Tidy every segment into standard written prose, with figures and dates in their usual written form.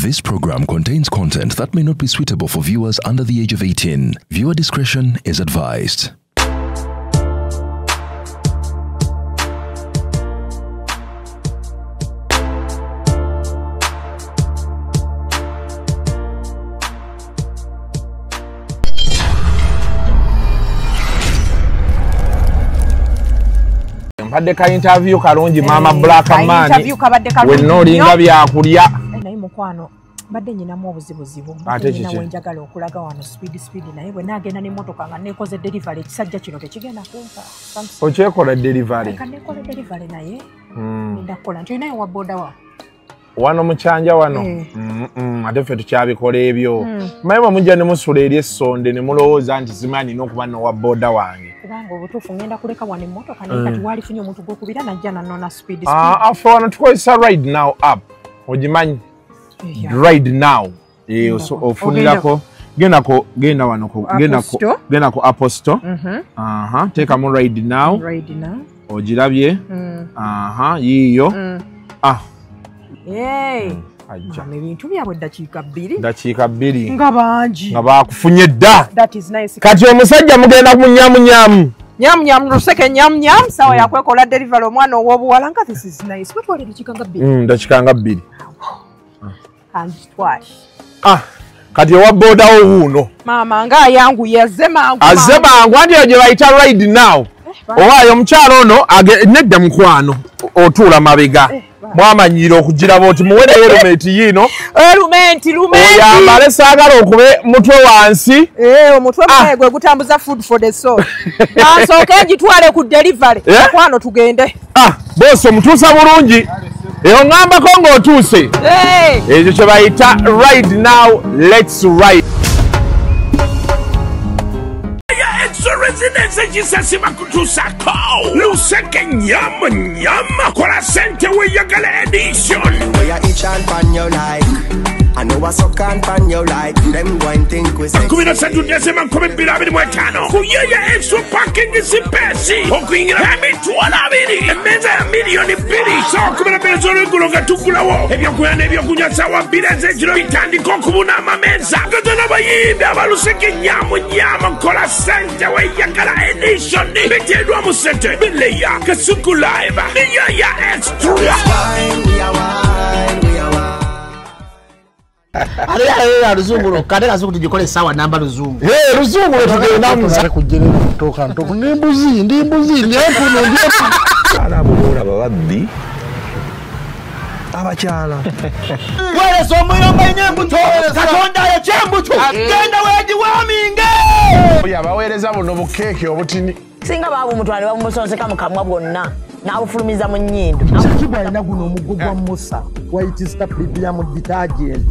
This program contains content that may not be suitable for viewers under the age of 18. Viewer discretion is advised. Mbadde ka interview kalungi mama Black Man wenno linga byakulya naye mukwano mbadde nyinamu obuzibuzibu nyina wenjagala okulaga wano speed naye bwe nagenda n'emmotoka nga nekoze delivery ekisajja kino tekigenda kumpa okyekola delivery kanekola delivery naye ndakola nti naye wa boda wa wano mukyanja wano ate ffe tukyabikola ebyo maye mujja ne musula eri essonde ne mulowooza nti zimanyi n'okuba nowa boda wange kubanga obutuufu ngenda kuleka wano emmotoka naye kati waalifunye omuntu gw'okubira najja nanona speed afe wano tukozesa ride now app ogimanyi ride now ofunirako genda wano genda ku Apple Store teekamu ride now ogirabye yiiyo ebintu byabwe dakiika bbiri nga bangi nga bakufunye dda kati omusajja mugenda kumunyamunyamu nyamunyamu luseke nyamunyamu sawa yakwekola delivery omwana ow'obuwala nga this is nice wetwala dakiika nga bbiri kati owa bodawo wuuno maama nga ayanguye azze mangu anti eyo gye bayita ride now owaayo omukyalo ono nedda mukwano otuula mabega mwamanyira okugiraba oti muwereyo erumenti yiino oyambale saagala okube mutwe wansi omutwe gwe gutambuza food for the soul ansooke ngitwale ku delivery mukwano tugende boosi omutuusa bulungi eyo ngambako ng'otuuse ekyo kye bayita ride now let's ride Residence Jesus Makutusako Luseke nyama Kola sente we yagala edition We are each and pan your like I know what's so can pan your like Them going think we say Kumina satu nyasema kome bilabini mwetano Kuyaya extra parking isi pesi Okuingira hemi tuwala bini Emeza ya milioni bini Sawa kumina bezoro ikuloga tukulawo Ebyo kuyane ebyo kunyasawa bileze jiro Bitandi kokubuna mameza Katana bayimbi abaluseke nyama Kola sente we yagala edition Betedwa musete Bileya Kasuku live Niyaya extra We are wine Aliya ruzungu kade kazuku tujikole sawa namba ruzungu ruzungu tugenda muza kujerera kutoka ntoko ndimbuzi ndyakuno arabuhura babaddi abakyala wale somoyo manyembuto katonda ya chembuto genda weji waminge yabaweereza buno bukeeke obutini singa babu mutwale bamusonseka mukamwa bwonna n'abufulumiza mu nnyindo kibwa alina guno omuggo gwa Musa wayitista biblia mu detergent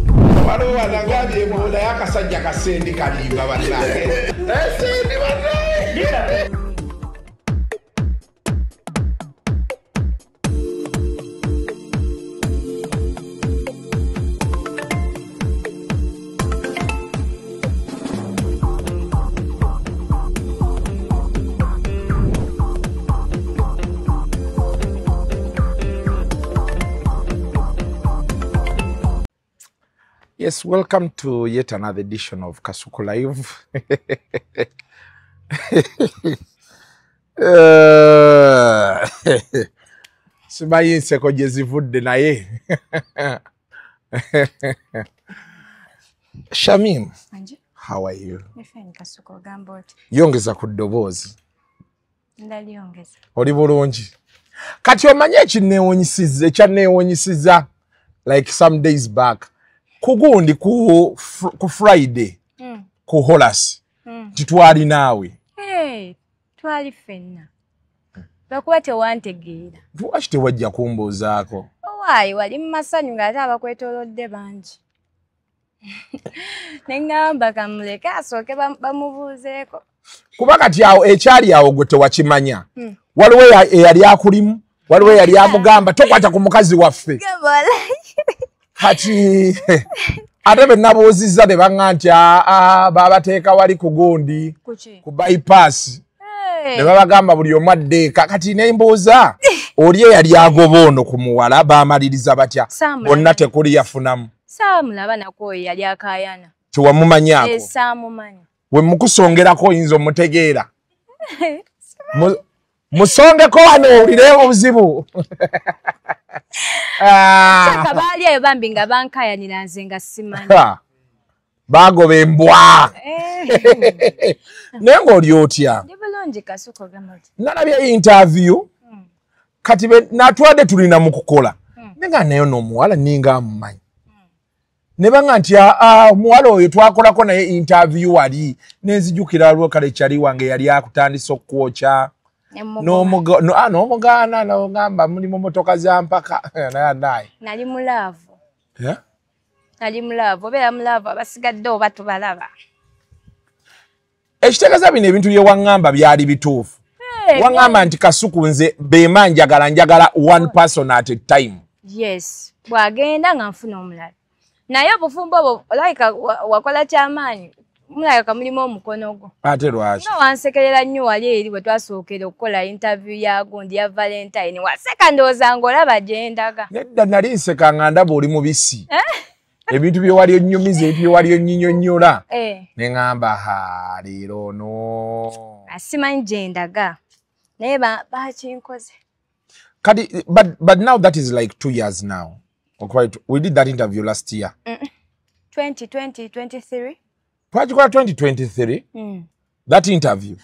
waliwo wanagambye ebola y'akasajja kasendi kalimba bannange esendi bannange Yes, welcome to yet another edition of Kasuku Live. Sibayi nseko gye zivudde naye. Shamim, how are you? Fine, Kasuku Gambot. Yongeza ku ddoboozi. Ndalyongeza. Oli bulungi. Kati omanye ekyanneewunyisiza like some days back. Kugundi ku Friday ku Holas titwali naawe twali fenna bakuba tewantegeera lwaki tewajja kumbuuzaako owaayi wali mu masanyu ng'ate abakwetoolodde bangi ne ŋŋamba kamuleke asooke bamubuuzeeko kuba kati awo ekyali awo gwe tewakimanya waliwo eyali akulimu waliwo eyali amugamba tokwata ku mukazi waffe kati ate benabuuzizza ne baŋŋa nti babateeka wali ku gundi ku bypass ne babagamba buli omu addeeka kati nembuuza oli eyali agoba ono ku muwala baamaliriza batya bonna tekuli yafunamu Saamulaba nako yali akayana. Tiwamumanyako. Saamumanya. We mukusongerako oyinza omutegeera. Musongeko wano owulire obuzibu. Saka baali eyo bambi nga bankayanira nze nga simanyi. Bagoba embwa. Naye ng'oli otya? Ndi bulungi Kasuku gamati. Nalabye interview. Kati natwadde tulina mu kukola. Nenga nayo n'omuwala ninga amumanyi. Ne banga nti omuwala oyo twakolako naye interview wali nenzijukira alwo kale kyali wange yali akutandisa okwokya. N'omugaana n'ogamba muli mu motoka za mpaka naye. Nali mulaavu. Nali mulaavu obeera mulaavu abasigadde oba tubalaba. Ekitegeeza bino ebintu bye waŋŋamba byali bituufu. Waŋŋamba nti Kasuku nze beema njagala one person at a time. Yes. Bwagenda nga nfuna omulala. Naye obufumbo obwo olayika wakola kyamaanyi. Mulaka mulimu omukono gwo. Ate lwaki? No wansekerera nnyo wali eri bwe twasookera okukola interview ya gundi ya Valentine. Waseka ndowooza ng'olaba gye ndaga. Nedda nali nseka nga ndaba oli mubisi. Ebintu bye wali onnyumiza ebintu bye wali onnyinyonnyola. Ne ŋŋamba leero no. Asimanyi gye ndaga. Naye bakinkoze. Kati, but now that is like 2 years now. Okay, we did that interview last year. 2023. Twagikola 2023. That interview.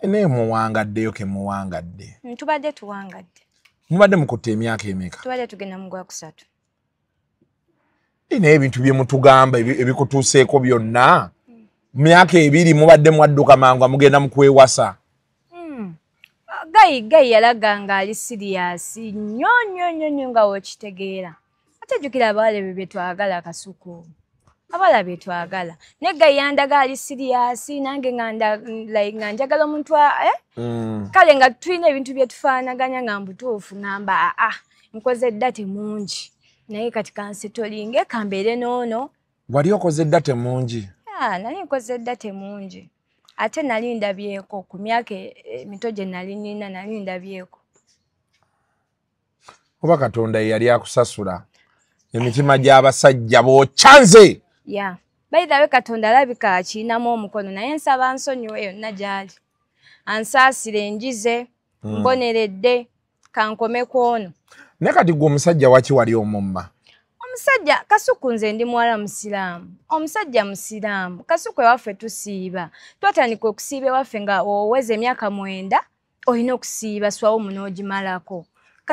Ne muwangaddeyo ke muwangadde. Tubadde tuwangadde. Mubadde mukutte emyaka emeka. Tubadde tugenda mu gwa 3. Ine ebintu bye mutugamba ebikutuuseeko byonna. Myaka 2 mubadde mwadduka mangu mugenda mu kwewasa. Gayi yalaga nga ali serious nnyo nga wokitegeera. Ate jjukira abawala bye twagala Kasuku. Abawala bye twagala. Ne Gayi yandaga ali serious nange nga njagala omuntu kale nga tulina ebintu bye tufaanaganya nga mbutuufu ngamba nkoze dda temungi. Naye kati kansetolinge kambeere noono. Wali okoze dda temungi? Nali nkoze dda temungi. Ate nali ndabyeko ku myaka emito gye nali nina nali ndabyeko. Oba Katonda yali akusasula emitima gy'abasajja b'okyanze. By the way Katonda alabika akiinamu omukono naye nsaba nsonyiwe yonna gy'ali. Ansaasire njize mboneredde kankome kwono. Ne kati gwe omusajja waki wali omumma? Omusajja Kasuku nze ndi muwala musiraamu. Omusajja musiraamu. Kasuku ewaffe tusiiba. Twatandika okusiiba ewaffe nga oweze emyaka 9 olina okusiiba swawo munoogimalako.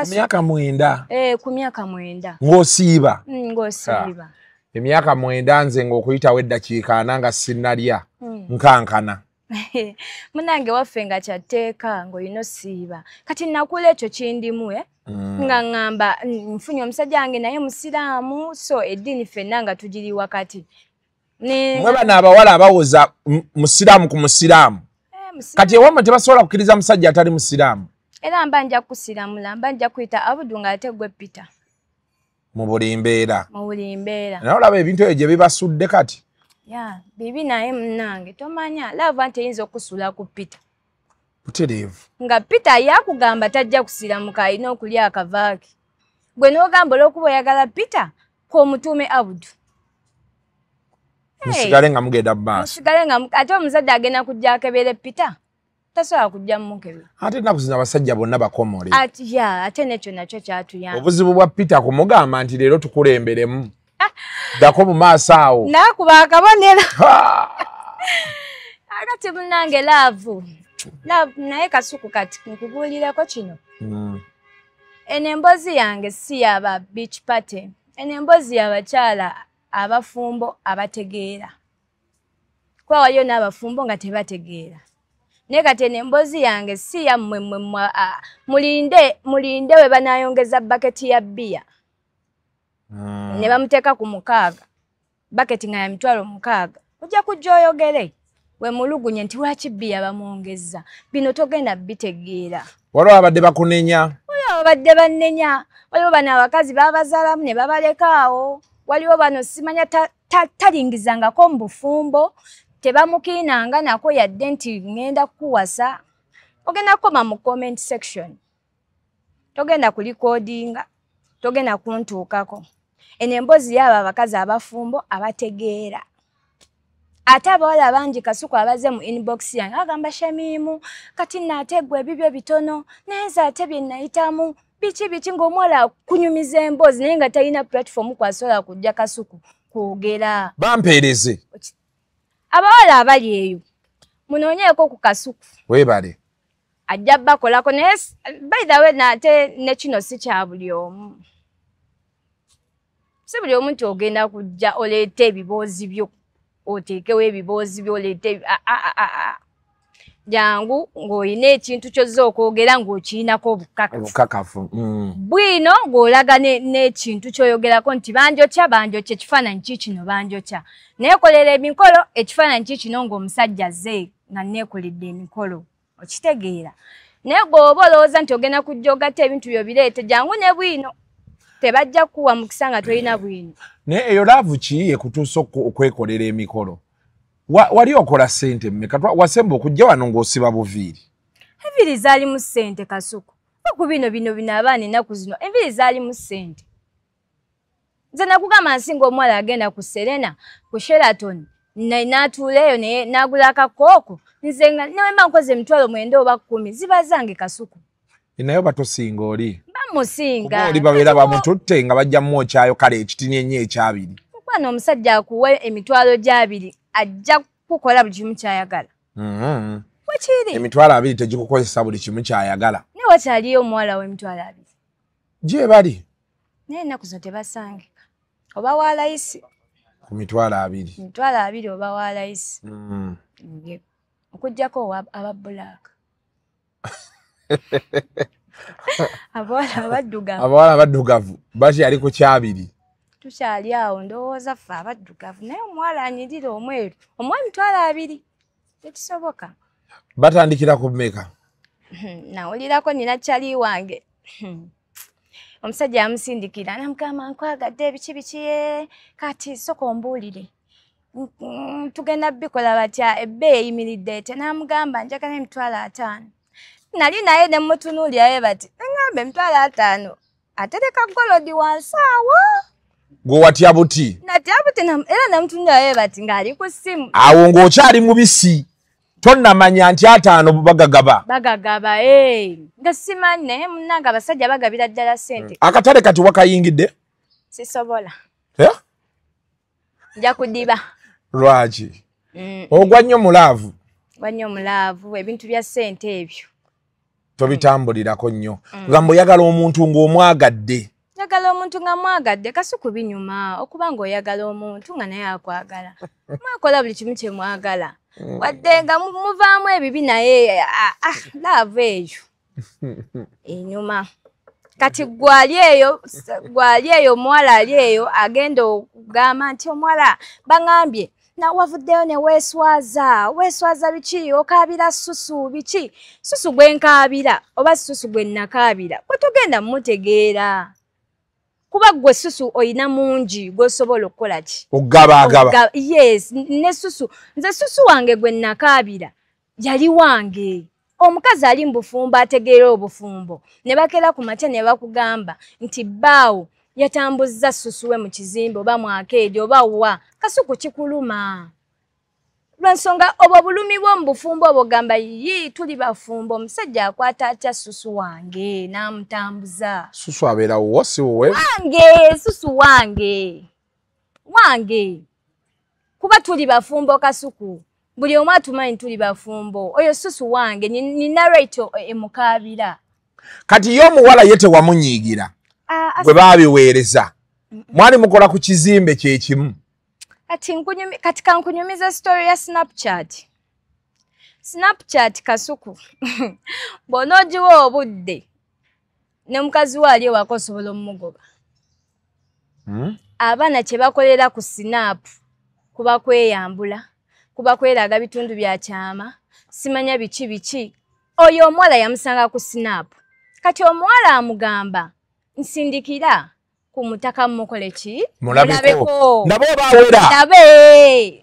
Emyaka 9? Ku myaka 9. Ng'osiiba? Ng'osiiba. Emyaka 9 nze ng'okuyitawo eddakiika 4 nga sinnalya nkankana. Munange waffe nga kyatteeka ng'olina osiiba. Kati nakula ekyo kindimu nga ngamba nfunye omusajja wange naye musiraamu so eddiini ffenna nga tugiri wakati. Mwe bano abawala abawoza musiraamu ku musiraamu. Kati ewammwe tebasobola kukkiriza musajja atali musiraamu. Era mba nja kusiramula mba nja kuyita Abudu nga ate gwe Peter. Mu buli mbeera. Mu buli mbeera. Naye olaba ebintu ebyo gye bibasudde kati. Bibi naye munange tomanya lava nti eyinza okusula ku Peter. Butereevu. Nga Peter yakugamba tajja kusiramuka alina okulya akavaaki. Gwe n'ogamba olw'okuba oyagala Peter kw'omutuume Abudu. Musigale nga mugenda mu maaso. Musigale nga ate omuzadde agenda kujja akebere Peter. Tasobola kujja mukebe. Ate ennaku zino abasajja bonna bakomole. Ate nekyo nakyo kyatuyamba. Obuzibu bwa Peter kumugamba nti leero tukulemberemu. Dako mu maaso awo. Nakuba akabonero. Akati munange laavu. Naye Kasuku kati nkubuulirako kino. Eno emboozi yange si yaba beach party. Eno emboozi y'abakyala abafumbo abategeera. Kuba waliyo n'abafumbo nga tebategeera. Naye kati eno emboozi yange si yammwe mulinde we banaayongeza baketi ya bbiya. Ne bamuteeka ku 6. Baketi nga ya 6. Ojja kujja oyogere. We mulugunye nti lwaki bbiya bamwongezza. Bino togenda bitegeera. Waliwo abadde bakunenya. Waliwo abadde bannenya. Waliwo bano abakazi babazaalamu ne babalekaawo. Waliwo bano simanya talingizangako mu bufumbo. Tebamukiinanga nako yadde nti ngenda kuwasa. Ogenda kukoma mu comment section. Togenda kulikodinga. Togenda kuntuukako. eno emboozi yabo abakazi abafumbo abategeera. Ate abawala bangi Kasuku abaze mu inbox yange agamba Shamimu kati naategwa ebibyo bitono naye ate bye nayitamu biki ng'omuwala kunyumiza emboozi naye nga talina platform kwasobola kujja Kasuku kwogera. Bampeereze. Abawala abali eyo munoonyeeko ku Kasuku. Weebale. Ajja bakolako naye by the way nate ne kino si kya buli omu. Si buli omu nti ogenda kujja oleete ebiboozi byo oteekewo ebiboozi byo oleete jangu ng'olina ekintu kyozza okwogera ng'okirinako obukakafu. Bwino ng'olaga n'ekintu ky'oyogerako nti banjokya ekifaananyi kikino banjokya naye kolera emikolo ekifaananyi kikino ng'omusajja azze nga neekoledde emikolo okitegeera naye gwoba olowooza nti ogenda kujja ogatta ebintu byo bireete jangu ne bwino tebajja kuwa mukisa nga tolina bwino. Naye eyo laavu ki ekutuusa okwekolera emikolo? Wali okola ssente mmeka? Wasemba okujja wano ng'osiba buviiri? Enviiri zaali mu ssente Kasuku. Ku bino abaana ennaku zino enviiri zaali mu ssente. Nze nakugamba nsinga omuwala agenda ku Serena ku Sheraton n'atuula eyo naye n'agula akakooko nze nga newemba nkoze emitwalo 9 oba 10 ziba zange Kasuku. Naye batosinga oli? Bamusinga. Oli babeera bamututte nga bajja mwokyayo kale ekitini ennyo ekyabiri. Kwana omusajja akuwe emitwalo gy'abiri ajja kukola buli kimu kyayagala. Wekiri? Emitwalo 2 tegikukozesa buli kimu kyayagala. Ne wakyaliyo omuwala w'emitwalo 2. Gye bali? Naye ennaku zo tebasangika. Oba wa layisi. Ku mitwalo 2. Mitwalo 2 oba wa layisi. Okuggyako aba black. Abawala abaddugavu bakyali ku kyabiri. Tukyali awo ndowooza ffe abaddugavu naye omuwala anyirira omweru omuwa emitwalo 2 tekisoboka. Batandikira ku mmeka? Nawulirako nina kyali wange omusajja amusindikira namugamba nkwagadde ebiki kati sooka ombuulire tugenda bikola batya ebbeeyi eyimiridde ete namugamba njagala emitwalo 5. Nali naye ne mutunuulirayo bati ngamba emitwalo 5 atereka golodi wansi awo. Gwe watya buti? Natya buti era namutunuulirayo bati ng'ali ku ssimu. Awo ng'okyali mubisi tonnamanya nti 5 bagagaba. Bagagaba nga simanyi naye munnange abasajja bagabira ddala ssente. Akatale kati wakayingidde? Sisobola. Nja kudiba. Lwaki? Ogwa nnyo mulaavu. Gwa nnyo mulaavu ebintu bya ssente ebyo. Tobitambulirako nnyo. Gamba oyagala omuntu ng'omwagadde. Njagala omuntu nga mwagadde Kasuku binyuma okuba ng'oyagala omuntu nga naye akwagala. Mwakola buli kimu kye mwagala. Wadde nga muvaamu ebibi naye laavu eyo enyuma. Kati gwali eyo omuwala ali eyo agenda okugamba nti omuwala baŋambye nawavuddeyo ne weeswaza biki okaabira susu biki susu gwe nkaabira oba susu gwe nakaabira gwe tugenda mutegeera kuba gwe susu oyina mungi gw'osobola okukola ki ogaba. Yes ne susu nze susu wange gwe nakaabira yali wange. Omukazi ali mbufumbo ategeera obufumbo ne bakera ku makya ne bakugamba nti bbaawo yatambuzza susuwe mu kizimbe oba mwakeedi oba wa Kasuku kikuluma. Lwansonga obwo bulumi bw'omu bufumbo obwo gamba tuli bafumbo omusajja akwata atya susu wange n'amutambuza. Susu abeera wo si wowe? Wange susu wange kuba tuli bafumbo Kasuku. Buli omu atumanyi tuli bafumbo oyo susu wange ni narrate emukaabira. Kati ye omuwala ye tewamunyiigira gwe baabiweereza mwali mukola ku kizimbe kyekimu. Kati kankunyumiza story ya Snapchat Kasuku bw'onoogiwa obudde ne mukazi we ali ewaka osobola omugoba. Abaana kye bakolera ku Snap kuba kweyambula kuba kweraga bitundu bya kyama simanya biki oyo omuwala yamusanga ku Snap. Kati omuwala amugamba nsindikira ku mutaka mukole ki mulabeko nabo baawera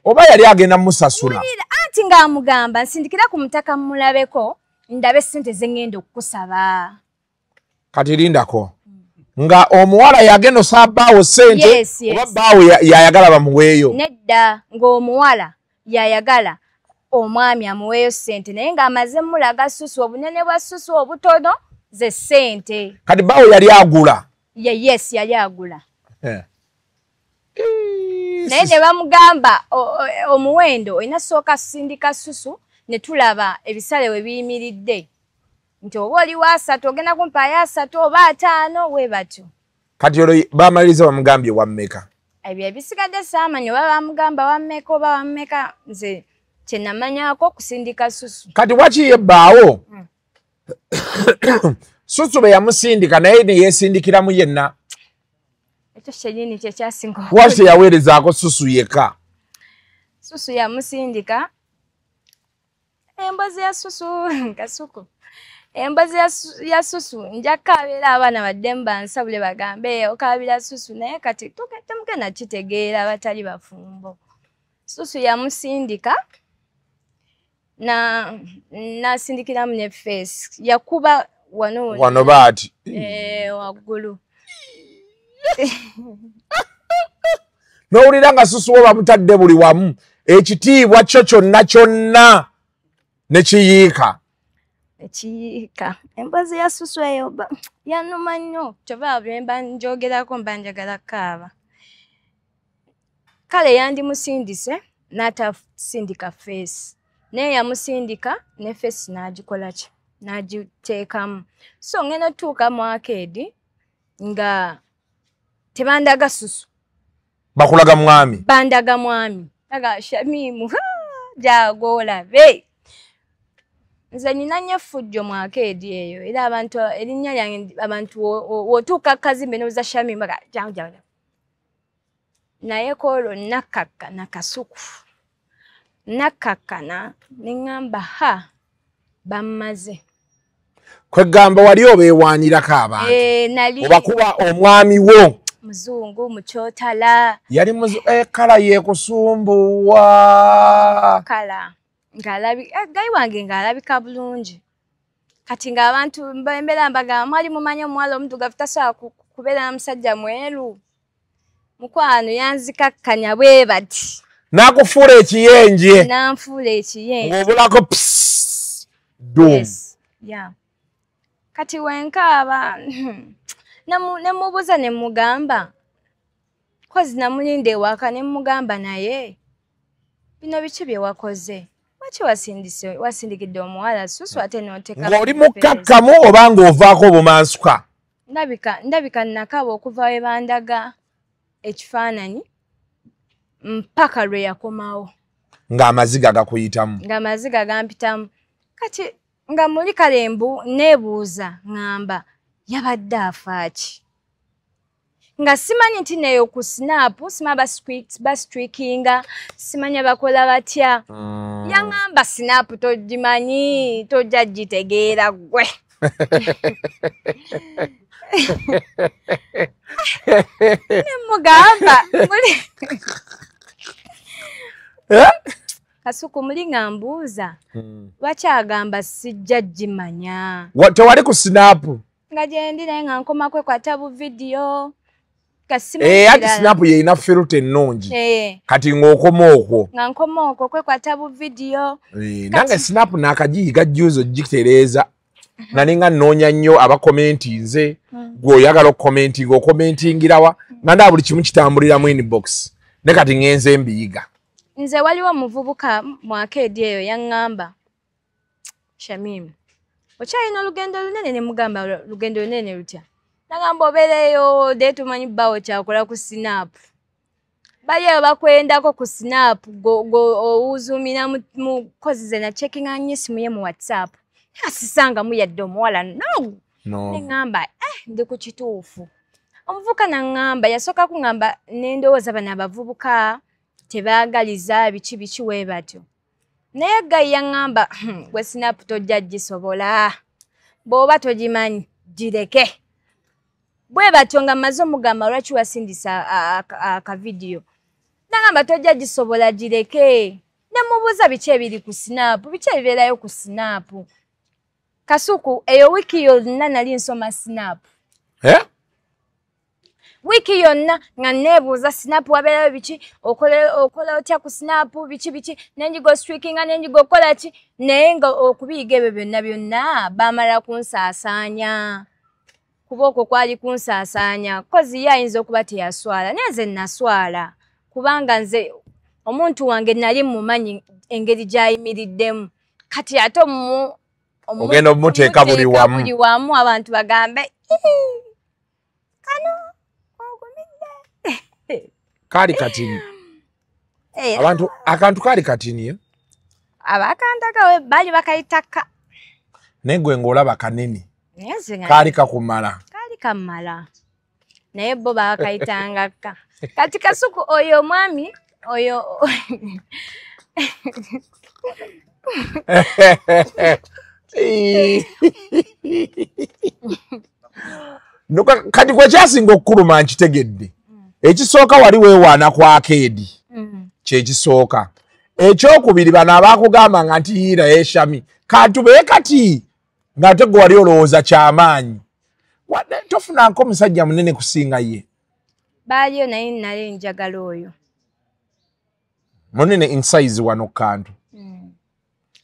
oba yali agenda musasula anti ng'amugamba nsindikira ku mutaka mulabeko ndabe ssente ze ngenda okukusaba. Kati lindako nga omuwala yagenda osabaawo ssente oba baawo yayagala bamuweeyo nedda ng'omuwala yayagala omwami amuweeyo ssente naye ng'amaze mulaga susu obunene bwa susu obutono ze ssente kati baawo yali agula yes yali agula naye ne bamugamba omuwendo olina sooka sindika susu ne tulaba ebisale we biyimiridde nti oba oli wa 3 ogenda kumpaayo 3 oba 5 we batyo kati olwo bamaliriza bamugambye wammeka ebyo ebisigadde saamanyi oba bamugamba wammeka oba wammeka nze kyenamanyako kusindika susu kati wakiye bbaawo susu be yamusindika naye ne yeesindikiramu yenna ekyo kyenyini kyekyasinga waki yaweerezaako susu yeka susu yamusindika embozi ya susu kasuku embozi ya susu njakabira abaana baddemu bansabule bagambe okabira susu naye kati temugenda kitegeera abatali bafumbo susu yamusindika nasindikiramu ne face yakuba wano baati waggulu n'owulira nga susu wo bamutadde buli wamu ekitiibwa kyo kyonna ne kiyiika embozi ya susu eyo yanuma nnyo kyova bwemba njogerako mba njagala kaaba kale yandimusindise n'atasindika face naye yamusindika ne face n'agikola ki n'agiteekamu so ngenda tuuka mu arcade nga tebandaga susu bakulaga mwami bandaga mwami aga Shamimu jagolabe nze nina nnyo effujjo mu arcade eyo era abantu erinnya lyange abantu wotuuka kazimbe n'oza Shamimu baga jaw naye kolo nakkakkana kasuku nakkakkana neŋŋamba bammaze kwegamba wali obeewaanirako abantu obakuba omwami wo muzungu mukyotala yali kala yekusumbuwa kala ng'alabi gayi wange ng'alabika bulungi kati ng'abantu mbembera mbagamba mwali mumanyi omuwala omuddugavu tasobola kubeera na musajja mweru mukwano yanzikakkanya bwe bati n'akufuula ekiyenje n'anfuula ekiyenje ng'obulako kati wenkaaba nemubuuza ne mugamba kozi namulinda ewaka ne mugamba naye bino biki bye wakoze lwaki wasindikidde omuwala susu ate n'oteeka ng'oli mukkakkamu oba ng'ovaako obumansuka ndabika nakaba okuva we bandaga ekifaananyi mpaka lwe yakomawo ng'amaziga gakuyitamu ng'amaziga gampitamu kati nga muli kalembu neebuuza ŋŋamba yabadde afaaki nga simanyi nti neyo ku sinapu sima bastreakinga simanya bakola batya yaŋŋamba sinapu togimanyi tojja gitegeera gwe nemugamba kasuku muli nga mbuuza lwaki agamba sijja gimanya tewali ku sinapu nga gyendi naye nga nkoma kwekwata bu vidiyo ati sinapu yeina filter ennungi kati ng'okoma okwo nga nkoma okwo kwekwata bu vidiyo nange sinapu n'akagiyiga juzo gitereeza naninga nnoonya nnyo abakomenti nze gweoyagala okukomentinga okomentingirawa nga ndaa buli kimu kitambulira inbox ne kati ngenze mbiyiga nze waliwo omuvubuka mu arcade eyo yaŋŋamba Shamimu okyalina olugendo lunene ne mugamba lugendo lunene lutya nagamba obeereyo de tumanyi bbawo kyakola ku sinapu bali eyo bakwendako ku sinapu owuzuumira mu kozi ze na checkinga nnyo esimu ye mu whatsapp asisangamu yadde omuwala neŋŋamba ndi ku kituufu omuvubuka naŋŋamba yasooka kuŋŋamba nendowooza bano abavubuka tebaagaliza biki we batyo naye gayi yaŋŋamba gwe sinapu tojja gisobola bw'oba togimanyi gireke bwe batyo nga mmaze omugamba lwaki wasindisa akavidiyo nagamba tojja gisobola gireke nemubuuza biki ebiri ku sinapu biki ebibeerayo ku sinapu kasuku eyo wiiki yonna nali nsoma sinapu wiki yonna nga nebuuza snap wabeerayo biki okola otya ku snap biki nenjigo streakinga nenjigo okola ki naye nga okubiyiga ebyo byonna bamala kunsaasaanya kuba okwo kwali kunsaasaanya kozi ye ayinza okuba teyaswala naye nze naswala kubanga nze omuntu wange nali mumanyi engeri gy'ayimiriddemu kati ate ogenda omumuteeka buli wamu abantu bagambe kano ogumidde kali katini abantu akantu kali katini abakantakawe bali bakayitaka naye gwe ng'olaba kanene kali kakumala naye bo bakayitangaka kati kasuku oyo omwami oyo kati gwe kyasinga okukuluma nkitegedde ekisooka wali weewaana ku akeedi kyekisooka ekyokubiri bano abaakugamba nga nti yiira yeeshami kantube kati ng'ate gwe wali olowooza kyamaanyi tofunanko omusajja munene kusinga ye baaliyo naye nali njagala oyo munene insize wano kantu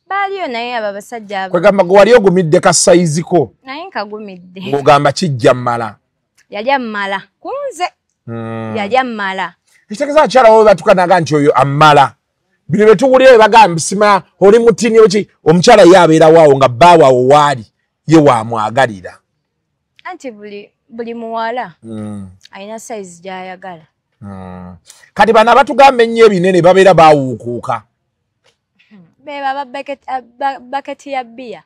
baaliyo naye abo abasajja kwegamba gwe wali ogumidde ka sayiziko naye nkagumidde ng'ogamba kijja mmala yali ammala kunze yali ammala ekitegeeza akyala wowe batukanaga nti oyo ammala bino bye tuwulira bye bagamba sima oli mutini oki omukyala ye abeerawaawo nga bbaawawo waali ye waamwagalira anti buli muwala alina sayizi gy'ayagala kati bano abatugamba ennyo ebinene babeera baawuukuuka beba baketi ya bbiya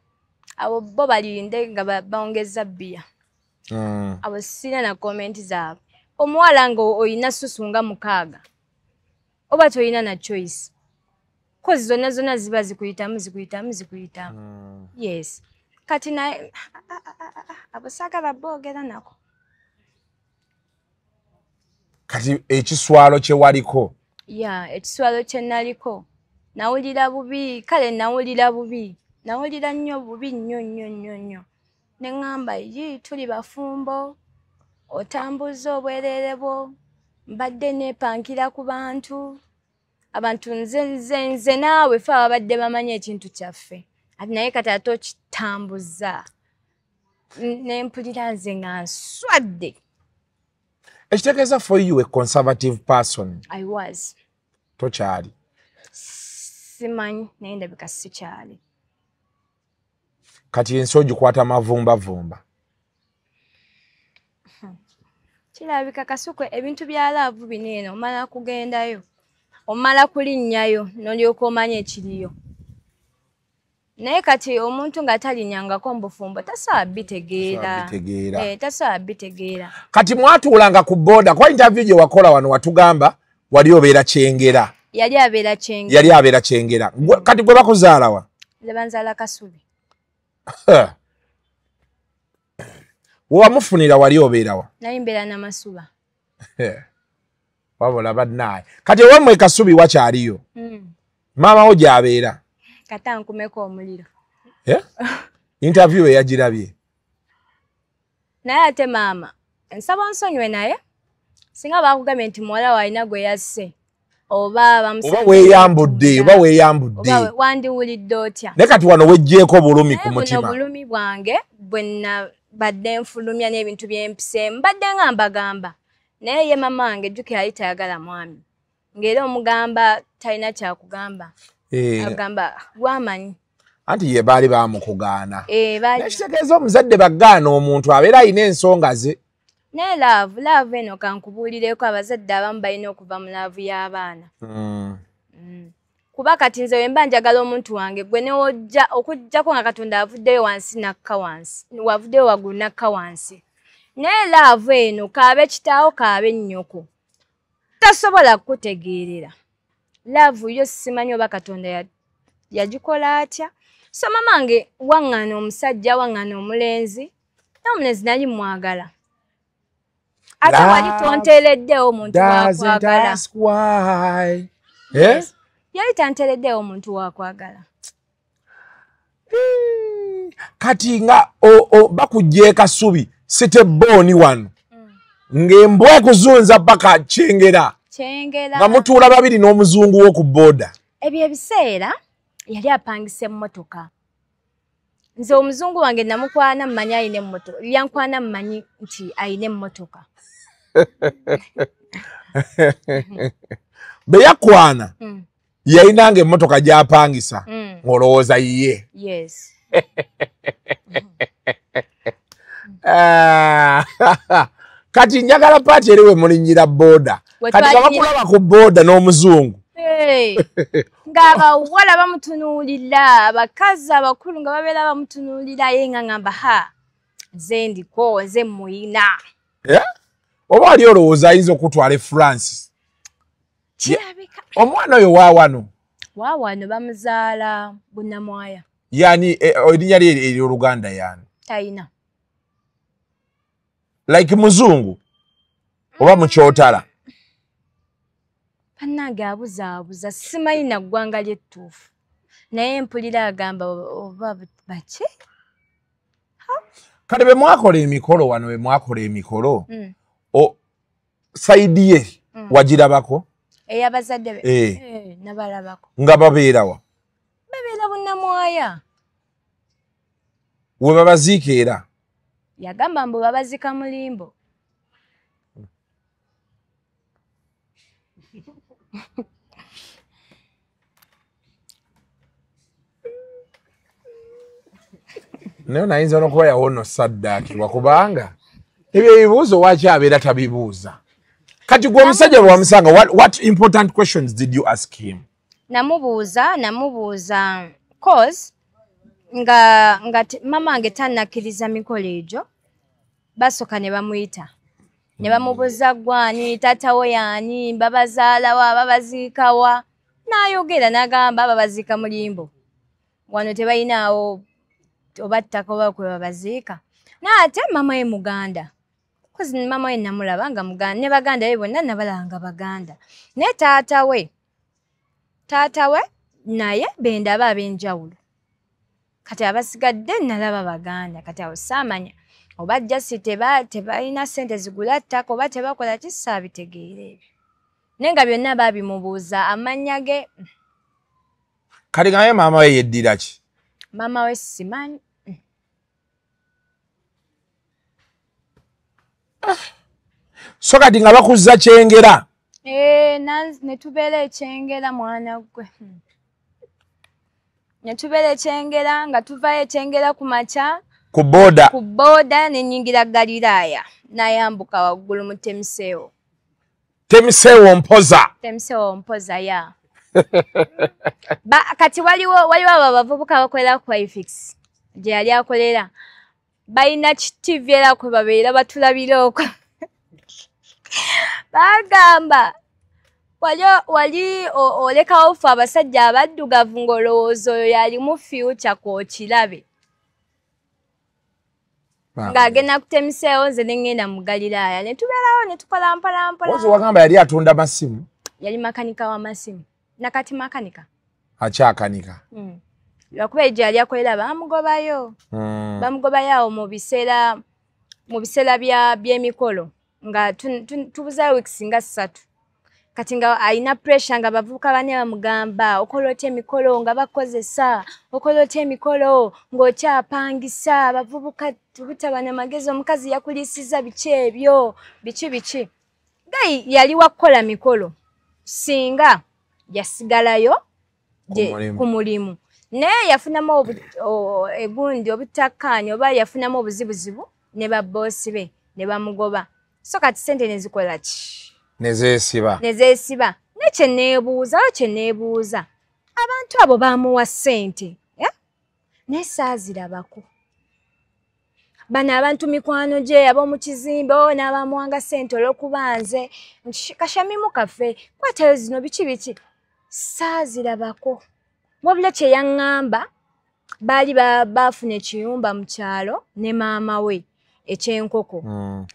abo bo balinde nga bongeza bbiya abo sina na komenti zaabwe omuwala nga oyina susunga mukaaga oba toyina na choice kozi zonna ziba zikuyitamu yes kati naye abo saagala boogera nako kati ekiswalo kye waliko ekiswalo kye naliko nawulira bubi kale nawulira nnyo bubi nnyo ne ŋŋamba yi tuli bafumbo otambuza obwereere bwo mbadde neepankira ku bantu abantu nze naawe fe ababadde bamanyi ekintu kyaffe ati naye kati ate okitambuza nempulira nze nga nswadde ekitegeeza for you a conservative person I was tokyali simanyi naye ndabika sikyali kati ensi ogikwata mavumbavumba kirabika kasukwe ebintu bya laavu bineeno omala kugendayo omala kulinnyayo n'olyoka omanya ekiriyo naye kati omuntu nga talinyangako mbufumbo tasobola bitegeera kati mwatuulanga ku booda kwa interview gye wakola wano watugamba wali obeera Kyengera yali abeera Kyengera kati gwe bakuzaalawa banzaala Kasubi wewamufunira wali obeerawa naye mbeera Namasuba wabula bannaye kati owamwe Kasubi wakyaliyo maama wo gy'abeera kata nkumeko omuliro interview eyagirabye naye ate maama nsaba nsonywe naye singa bakugambye nti muwala walina gwe yasse oba weeyambudde wandiwulidde otya naye kati wano wejjeeko bulumi ku mutima buno bulumi bwange bwe badde nfulumya n'ebintu by'empiseemu badde nga mbagamba naye ye mama wange jjukira yali tayagala mwami ng'era omugamba talina kyakugamba agamba gwamanyi anti ye baali baamukugaana ekitegeeza omuzadde bagaana omuntu abeera alina ensonga ze naye laavu eno kankubuulireko abazadde abamu balina okuva mu laavu y'abaana kuba kati nze wemba njagala omuntu wange gwe newojja okuggyako nga Katonda avuddeyo wansi nakka wansi wavuddeyo waggulu nakka wansi naye laavu eno kaabe kitaawo kaabe nnyoko tasobola kukutegeerera laavu yo simanyi oba Katonda yagikola atya so mamange waŋŋana omusajja waŋŋana omulenzi n'omulenzi nali mwagala ate wali tonteereddewo omuntu wakwagala yali tanteereddewo omuntu wakwagala kati nga bakuggyeko Kasubi sitebooni wano ngembwe kuzunza paka Chengera nga mutuula babiri n'omuzungu wo ku boda. Ebyo ebiseera yali apangisa emmotoka. Nze omuzungu wange namukwana mmanyi ayina emmotoka. Yankwana mmanyi nti ayina emmotoka. Be yakwana yayinanga emmotoka gy'apangisa ng'olowooza yiye. Yes. Kati njagala paati eri we mulinnyira boda. Kati bakulaba ku boda n'omuzungu. Ng'abawala bamutunuulira, abakazi abakulu nga babeera bamutunuulira ye nga ngamba ha nze ndiko nze muyina. Oba ali olowooza ayinza okutwala France. Kirabika. Omwana oyo waawano. Waawano bamuzaala Bunnamwaya. Yani erinnya lye eri Oluganda yani. Tayina. Like muzungu. Oba mukyotala. Bannange abuzaabuza simanyi na ggwanga ly'ettuufu. Naye mpulira agamba oba baki? Kale be mwakola emikolo wano be mwakola emikolo. Saidi ye wagirabako? Ey'abazadde be. Nabalabako. Nga babeerawa? Babeera Bunnamwaya. We babaziika era? Yagamba mbu babazika mulimbo. Naye nayinza n'okuba yawono saddaakirwa kubanga ebyo ebibuuzo waki abeera tabibuuza. Kati gwe omusajja bwe wamusanga, what important questions did you ask him? Namubuuza cause nga mama wange tannakkiriza mikolo egyo basooka ne bamuyita ne bamubuuza gwani taata wo yaani babazaalawa babaziikawa n'ayogera n'agamba babaziika mulimbo wano tebayinaawo oba ttaka oba kwe babaziika n'ate mama ye Muganda kozi mama we namulaba nga Muganda ne baganda be bonna nabalanga Baganda naye taata we naye bendaba ab'enjawulo kati abasigadde nalaba Baganda kati awo saamanya oba jasi tebalina ssente zigula ttaka oba tebakola kisabitegeera ebyo naye nga byonna baabimubuuza amannya ge. Kati nga ye maama we yeddira ki? Maama we simanyi. So kati nga bakuzza Kyengera? Ne tubeera Ekyengera mwana gwe. Ne tubeera Ekyengera nga tuvayo Ekyengera ku makya. Ku boda ne nnyingira Galiraaya n'ayambuka waggulu mu Temiseewo. Temiseewo Mpoza ya. Kati waliwo abo abavubuka bakolera ku iFix gye yali akolera balina TV era kwe babeera batulabira okwo. Bagamba wali olekawo ffe abasajja abaddugavu ng'olowooza oyo yalimu future kw'okirabe. Ng'agenda ku Temiseewo nze ne ŋŋenda mu Galiraaya ne tubeerawo ne tukola mpolampola. Ozo wagamba yali atunda masimu? Yali makanika w'amasimu. Nakati makanika. Akyakanika. Lwakuba egyo yali akolera bamugobayo. Bamugobayo awo mu biseera by'emikolo nga tubuzayo weeks nga 3. Kati nga alina pressure nga bavubuka bane bamugamba okola otya emikolo nga bakozesa okola otya emikolo ng'okyapangisa abavubuka tubutabana magezi omukazi yakulisiza biki ebyo biki gayi yali wakukola mikolo singa yasigalayo ku mulimu naye yafunamu egundi obutakkaanya oba yafunamu obuzibuzibu ne babboosi be ne bamugoba so kati ssente ne zikola ki nezeesiba nekyeneebuuza abantu abo baamuwa ssente naye saazirabako bano abantu mikwano gye ab'omu kizimbe n'abamuwanga ssente olw'okuba nze kashamimu kaffe kwatayo zino biki saazirabako wabula kye yaŋŋamba baali baafuna ekiyumba mu kyalo ne maama we eky'enkoko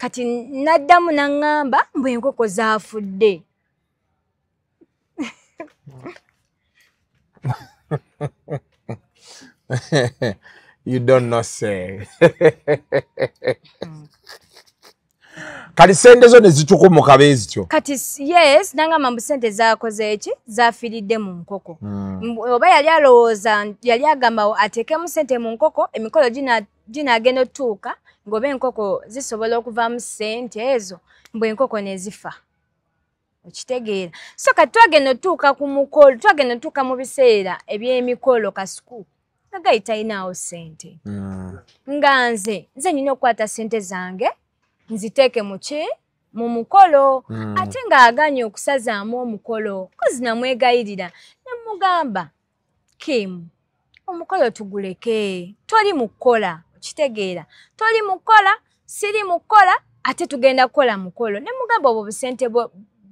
kati naddamu naŋŋamba mbu enkoko zaafudde. You don't know say. kati sente zo ne zitukumuka bezityo kati yes nanga mambu sente zakoze eki zafiridde mu nkoko oba yali alowooza yali agamba ateekemu sente mu nkoko emikolo ginagenda otuuka ng'oba enkoko zisobola okuvaamu sente ezo mbwe enkoko ne zifa okitegeera so kati twagenda otuuka ku mukolo twagenda otuuka mu biseera eby'emikolo kasuku nga gayitayinaawo sente nga nze nina okukwata sente zange nziteeke mu mukolo ate ng'aganye okusazaamu omukolo kozi namwegayirira nemugamba Kim omukolo tuguleke toli mukola okitegeera toli mukola siri mukola ate tugenda kukola mukolo nemugamba obwo busente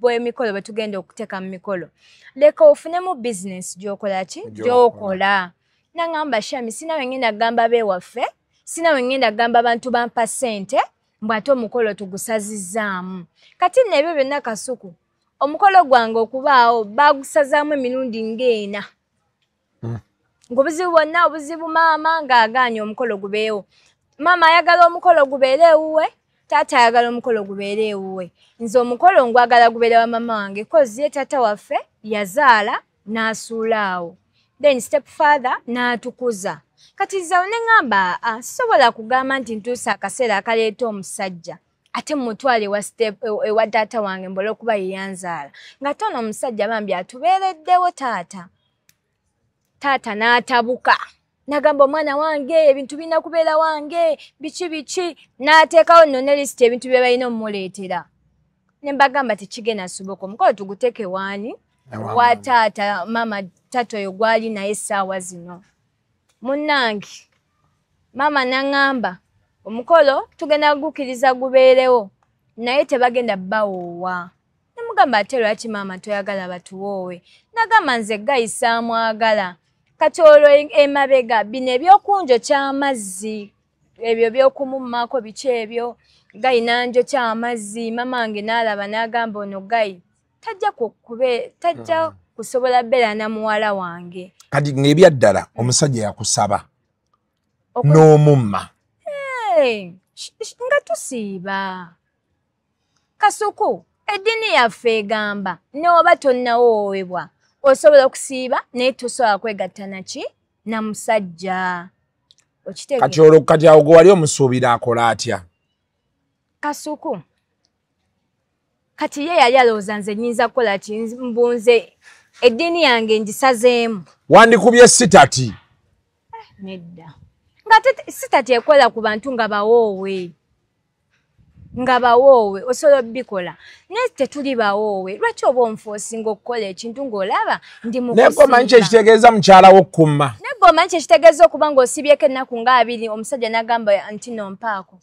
bw'emikolo bwe tugenda okuteeka mu mikolo leka ofunemu bizinesi gy'okola nangamba Shami sinawe ngenda gamba beewaffe sinawe ngenda gamba abantu bampa sente mbw ate omukolo tugusazizaamu kati nebyo byonna kasuku omukolo gwange okubaawo bagusazaamu emirundi ng'ena ng'obuzibu bwonna obuzibu maama ng'agaanye omukolo gubeewo maama ayagala omukolo gubeere ewuwe taata ayagala omukolo gubeere ewuwe nze omukolo ngwagala gubeere wa mama wange kozi ye taata waffe yazaala n'asuulaawo then step father n'atukuza kati nze ne ngamba sobola kugamba nti ntuusa akaseera akaleeta omusajja ate mutwale ewa taata wange mbola okuba ye yanzaala nga tono omusajja bambi atubeereddewo taata n'atabuka nagamba omwana wange ebintu birina kubeera wange biki n'ateekawo nno ne lisiti ebintu bye balina omumuleetera ne mbagamba tekigenda soboka omukolo tuguteeke waani wa taata mama taata oyo gwali naye essaawa zino munnange maama n'angamba omukolo tugenda gukkiriza gubeerewo naye tebagenda bawoowa nemugamba ate lwaki maama toyagala batuwoowe nagamba nze gayisa mwagala kati olwo emabega bino ebyokunjo ky'amazzi ebyo by'okumummaako biki ebyo gayi nanjo ky'amazzi maama wange n'alaba n'agamba ono gayi tajja kusobola beera na muwala wange kati ng'ebyaddala omusajja yakusaba n'omumma nga tusiiba kasuku eddiini yaffe egamba n'oba tonnawoowebwa osobola okusiiba naye tosobola kwegatta na musajja okitegeera kati awo gwe wali omusuubira akola atya kasuku kati ye yali alowooza nze nnyinza kukola ki mbunze eddiini yange ngisazeemu wandikubye sitati nedda nga sitati ekola ku bantu nga bawoowe osobola obikola naye tetuli bawoowe lwaki oba onfoosinga okukola ekintu ng'olaba ndi naye omanyi kyekitegeeza mukyala w'okkumma naye omanyi kyekitegeeza okuba ng'osibyeko ennaku nga 2 omusajja n'agamba nti nompaako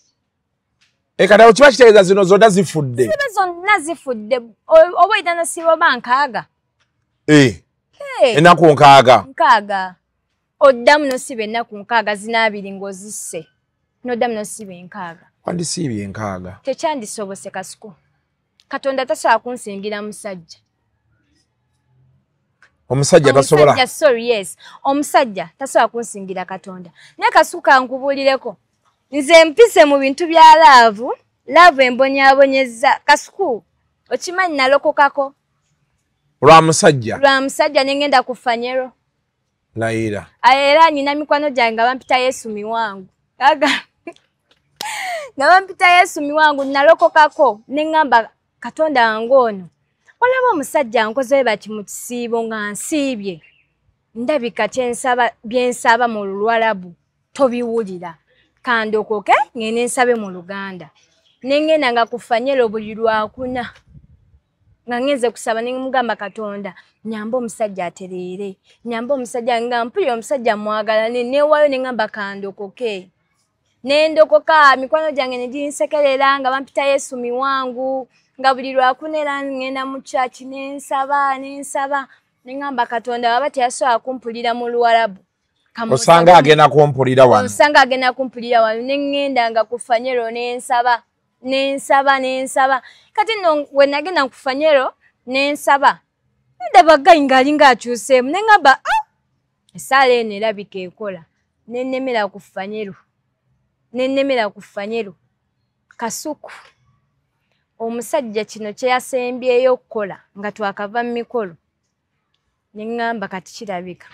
kati kiba kitegeeza zino zonna zifudde ziba zonna zifudde oba oyina nasiiba oba nkaaga ennaku nkaaga oddamu nosiba ennaku nkaaga zina 2 ng'ozisse n'oddamu nosiba enkaaga wandisiibye enkaaga tekyandisobose kasuku katonda tasobola kunsingira musajja omusajja tasobola omusajja tasobola kunsingira katonda naye kasuku kankubuulireko nze mpise mu bintu bya laavu embonyaabonyezza kasuku okimanyi nalokokako lwa musajja nengenda ku Fanyero layira era nina mikwano gyange nga bampita Yesu miwangu nga bampita Yesu miwangu nalokokako neŋŋamba katonda wange ono olaba omusajja nkoze baki mu kisiibo nga nsiibye ndabika byensaba mu Lwarabu tobiwulira kandokoke ngende nsabe mu Luganda nengenda nga ku Fanyero buli Lwakuna nga ngenze kusaba nemugamba katonda nyamba omusajja atereere nyamba omusajja nga mpulira omusajja mwagala newayo neŋŋamba kandokoke nendokoka mikwano gyange ne ginsekerera nga bampita Yesu miwangu nga buli Lwakuna era ngenda mu church nensaba neŋŋamba katonda baba teyasobola kumpulira mu Luwarabu osanga agenda kumpulira wano neŋŋenda nga ku Fanyero nensaba kati nno we nagenda ku Fanyero nensaba ndaba gayi ng'alinga akyuseemu neŋŋamba essaala eno erabika ekola nennemera ku Fanyero kasuku omusajja kino kye yasembyeyo okukola nga twakava mu mikolo ne ŋŋamba kati kirabika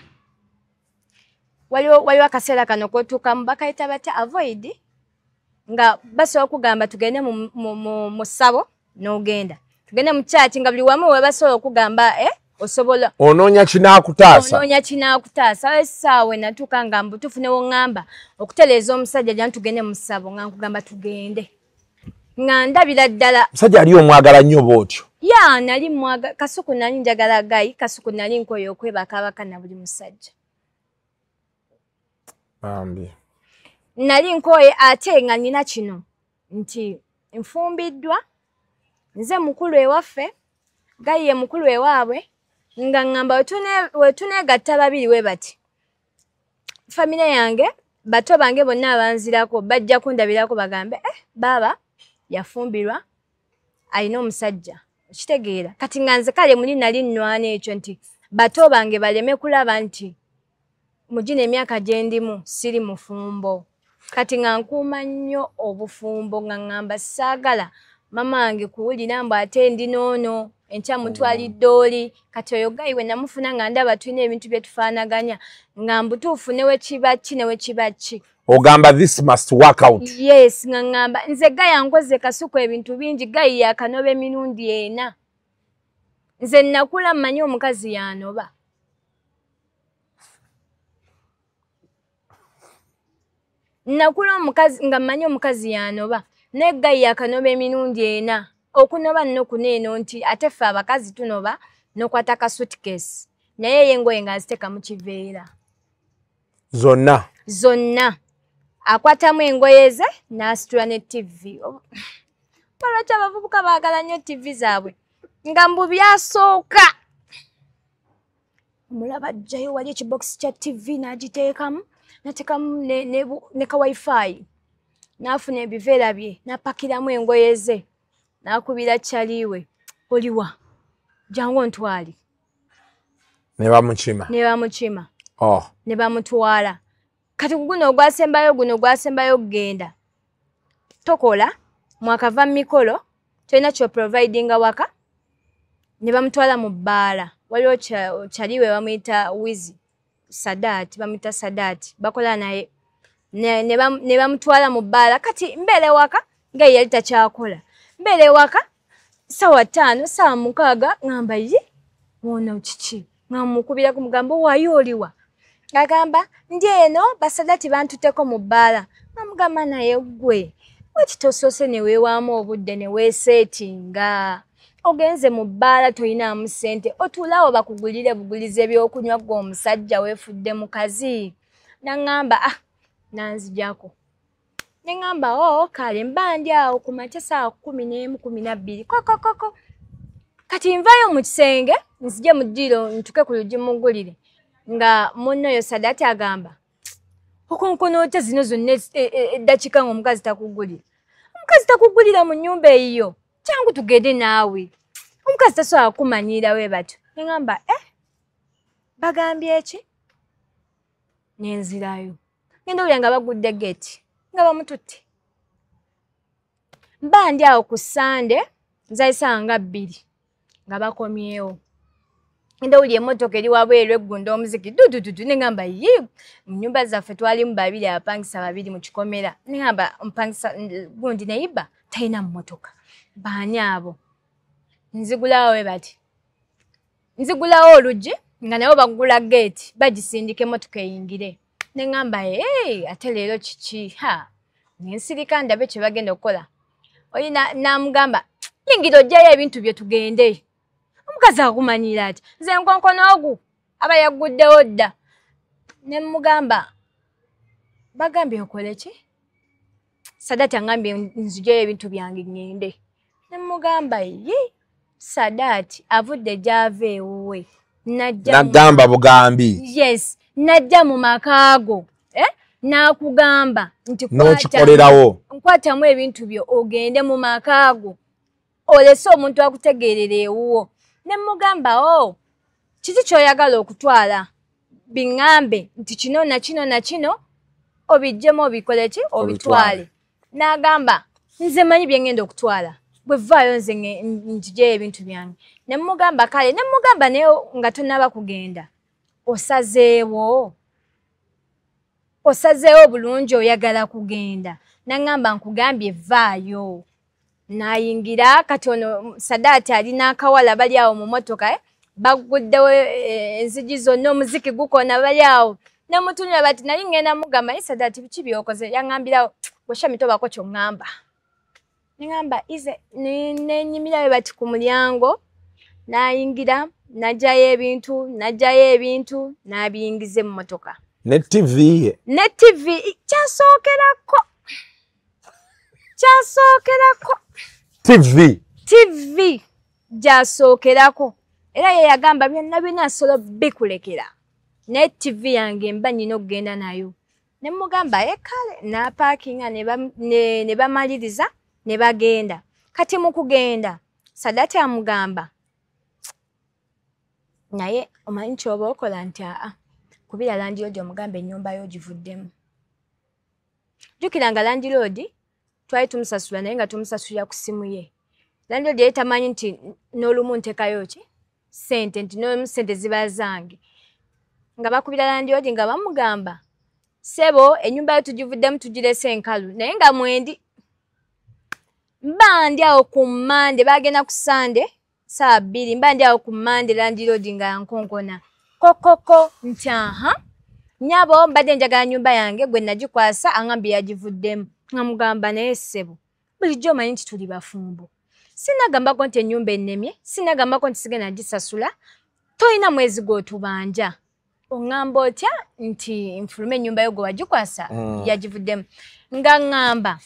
waliwo akaseera kano k'otuukamu bakayita batya avoid nga basobola okugamba tugende mu ssabo n'ogenda tugende mu kyaki nga buli wamu we basobola okugamba osobola onoonya kinaakutaasa essaawa natuuka nga mbutuufu ne woŋŋamba okutereeza omusajja gyamu tugende mu ssabo nga nkugamba tugende nga ndabira ddala musajja ali omwagala nnyo bw'otyo ya nali mwagala Kasuku nali njagala gayi Kasuku nali nkoye okwebakaabaka na buli musajja nali nkoye ate nga nina kino nti nfumbiddwa nze mukulu ewaffe gayi ye mukulu ewaabwe nga ŋŋamba wetuneegatta babiri we bati famire yange bato bange bonna abanzirako bajja kundabirako bagambe baaba yafumbirwa alina omusajja okitegeera kati nga nze kale muli nali nnwana ekyo nti bato bange baleme kulaba nti mugina emyaka gye ndimu siri mufumbo kati nga nkuuma nnyo obufumbo nga ŋŋamba saagala mama wange kuwulira mbu ate ndi noono enkya mutwalidde oli kati oyo gayi we namufuna nga ndaba tulina ebintu bye tufaanaganya nga mbutuufu ne wekiba ki ogamba this must work out yes nga ŋŋamba nze gayi ankoze Kasuku ebintu bingi gayi yakanoba emirundi ena nze nnakula mmanyi omukazi yanoba nakula omukazi nga mmanyi omukazi yanoba ne gayi yakanoba emirundi ena okunoba nno kuneeno nti ate ffe abakazi tunoba n'okwata ka suitcase naye yengoye nga aziteeka mu kiveera zonna akwatamu engoye ze n'asitula ne TV balwaki abavubuka baagala nnyo TV zaabwe nga mbu byasooka omulaba ajjayo wali ekibokisi kya TV n'agiteekamu nateekamu ne ka wifi n'afuna ebiveera bye n'apakiramu engoye ze n'akubira kyaliwe oliwa jangu ontwali ne bamukima ne bamutwala kati guno ogwasembayo kugenda tokola mwakava mu mikolo tolina kyoprovidinga waka ne bamutwala mu bbaala waliwo kyaliwe bamuyita wizi bamuyita Sadaati bakola naye ne bamutwala mu bbaala kati mbeere waka nga yali takyakola mbeere waka sawa 5 sawa 6 ŋŋamba ye wono kiki ŋamukubira ku mugambo waayo oliwa agamba ndi eno Basadaati bantuteko mu bbaala ŋamugamba naye gwe wekitosoose ne weewaamu obudde ne weeseetinga ogenze mu bbaala toyinaamu ssente otuulaawo bakugulire bugulizi ebyokunywa gwe omusajja weefudde mukazi naŋŋamba nanzijako neŋŋamba kale mba ndi awo ku makya saawa 11 12 kokokoko kati nvayo mu kisenge nzije mu ddiiro ntuke ku lugi mugulire nga munno oyo Sadaati agamba okonkono otya zino zonna eddakiika ng'omukazi takugulira mu nnyumba eyiyo kyangu tugende naawe omukazi tasobola kumanyira we batyo neŋŋamba bagambye eki nenzirayo ngenda owulira nga bagudde geeti nga bamututte mba ndi awo ku Sande nzayisa nga 2 nga bakomyewo ngenda owulira emmotoka eri wabweru eggunda omuziki dudududu neŋŋamba mu nnyumba zaffe twalimu 2 abapangisa 2 mu kikomera neŋŋamba mpangisa gundi neyiba talina mmotoka baani abo nzigulawo we bati nzigulawo olugi nga nabo bagula geeti bagisindika emmotoka eyingire neŋŋamba ate leero kiki nensirika ndabe kye bagenda okukola oyi namugamba yingira ojjayo ebintu bye tugende omukazi akumanyira ati nze nkonkono ogu aba yagguddewo dda ne mugamba bagambye okole ki Sadaati angambye nzigyeyo ebintu byange ngende ne mugamba Sadaati avudde gy'ava ewuwe nagamba bugambi yes najja mu makaago n'akugamba nti n'okikolerawo nkwatamu ebintu byo ogende mu makaago olese omuntu akutegeerera ewuwo ne mugamba kiki ky'oyagala okutwala biŋŋambe nti kino na kino obijjemu obikole ki obitwale n'agamba nze manyi bye ngenda okutwala bwe vaayo nze njijeyo ebintu byange ne mugamba kale ne mugamba naye nga tonaba kugenda osazeewo bulungi oyagala kugenda nangamba nkugambye vaayo nayingira kati ono Sadaati alina akawala bali awo mu motoka baguddewo enzigi zonna omuziki gukona bali awo namutunira bati nali ngenda mugamba Sadaati biki byokoze yangambirawo bweshami tobako kyongamba ningamba ize nenyimirayo bati ku mulyango nayingira najjayo ebintu nabiyingize mu motoka ne TV kyasookerako TV gyasookerako era ye yagamba byonna solo bikulekera ne TV yange mba nyina okugenda nayo ne mugamba kale napakinga ne bamaliriza ne bagenda kati mu kugenda Sadaati amugamba naye omanyi kyoba okola nti kubira landlord omugamba ennyumba yo givuddemu jukira nga landlord twali tumusasula naye nga tumusasulira ku simu ye landlord yali tamanyi nti n'olumu ntekayo ki sente nti n'olumu sente ziba zange nga bakubira landlord nga bamugamba sebo ennyumba yo tugivuddemu tugirese enkalu naye nga mwendi mba ndi awo ku Mande bagenda ku Sande saa 2 mba ndi awo ku Mande landlord nga nkonkona kokoko nti nyabo mbadde njagala nyumba yange gwe nagikwasa angambye yagivuddemu ngamugamba naye sebo bulijjo omanyi nti tuli bafumbo sinagambako nti ennyumba ennemye sinagambako nti sigenda gisasula toyina mwezi gw'otubanja oŋŋamba otya nti nfulume ennyumba yo gwe wagikwasa yagivuddemu nga ŋŋamba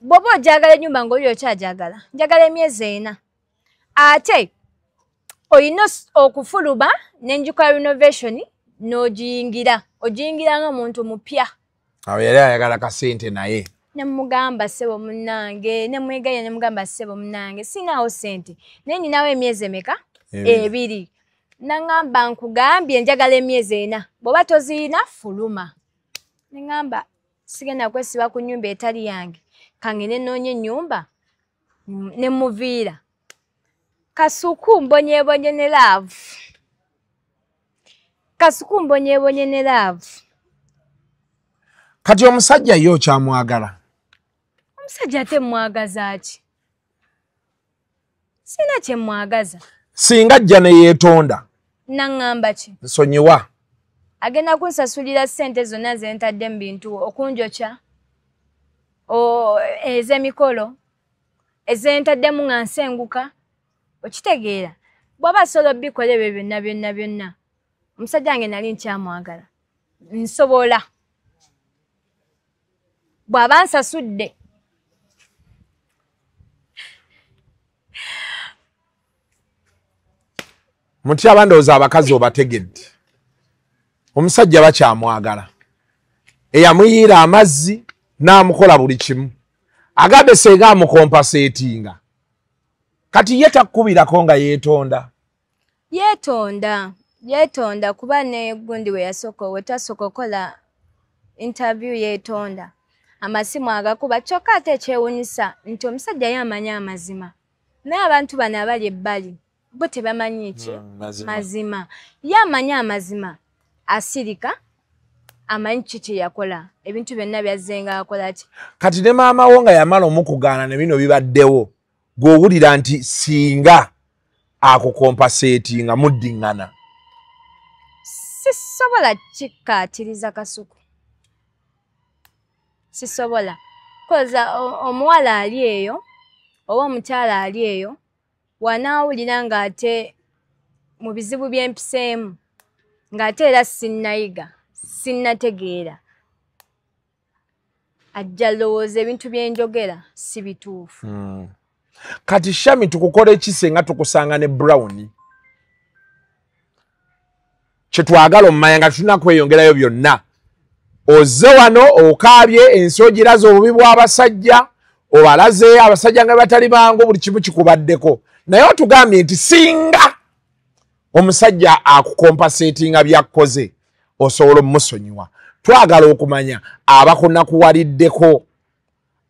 bw'oba ogyagala ennyumba ng'oli okyajagala njagala emyezi 4 ate oyina okufuluma n'enjukwa renovation n'ogiyingira ng'omuntu mupya awo yali ayagala kasente naye nemugamba sebo munnange nemwegaya nemugamba sebo munnange sinaawo sente naye ninawo emyezi emeka 2 nangamba nkugambye njagala emyezi 4 bw'oba toziyina fuluma nengamba sigenda kwesiba ku nnyumba etali yange kangene noonye ennyumba nemuviira kasuku mbonyebonye ne laavu kati omusajja yo kyamwagala omusajja ate mwagaza ki sina kye mwagaza singa ajja ne yeetonda nangamba ki nsonyiwa agenda kunsasulira ssente zonna zentadde mu bintu okunjokya ez'emikolo ezentaddemu nga nsenguka okitegeera bw'aba solo bikola ebyo byonna omusajja wange nali nkyamwagala nsobola bw'aba nsasudde muti abandowooza abakazi obategedde omusajja bakyamwagala eyamuyiira amazzi n'amukola buli kimu agambe senga amukompaseetinga kati ye takkubirako nga yeetonda kuba ne gundi we twasooka okola interview yeetonda amasimu agakuba kyokka ate ekyewunyisa nti omusajja yamanya amazima naye abantu bano abali ebbali bo tebamanyi ki mazima yamanya amazima asirika amanyi kiki yakola ebintu byonna byazzenga akola ki kati ne maama wo nga yamala omukugaana ne bino bibaddewo gw'owulira nti singa akukompaseetinga muddiŋŋana sisobola kikkaatiriza kasuku sisobola koza omuwala ali eyo oba omukyala ali eyo wanaawulira ng'ate mu bizibu by'empiseemu ng'ate era sinnayiga sinnategeera ajja lowooza ebintu byenjogera si bituufu kati Shami tukukola eki senga tukusanga ne Brown kyetwagala omumanya nga tulina kweyongerayo byonna ozze wano okaabye ensi ogiraze obubi bw'abasajja obalaze abasajja nga batali bangu buli kimu kikubaddeko naye otugambye nti singa omusajja akukompaseetinga byakkoze osobola omusonyiwa twagala okumanya abakunakuwaliddeko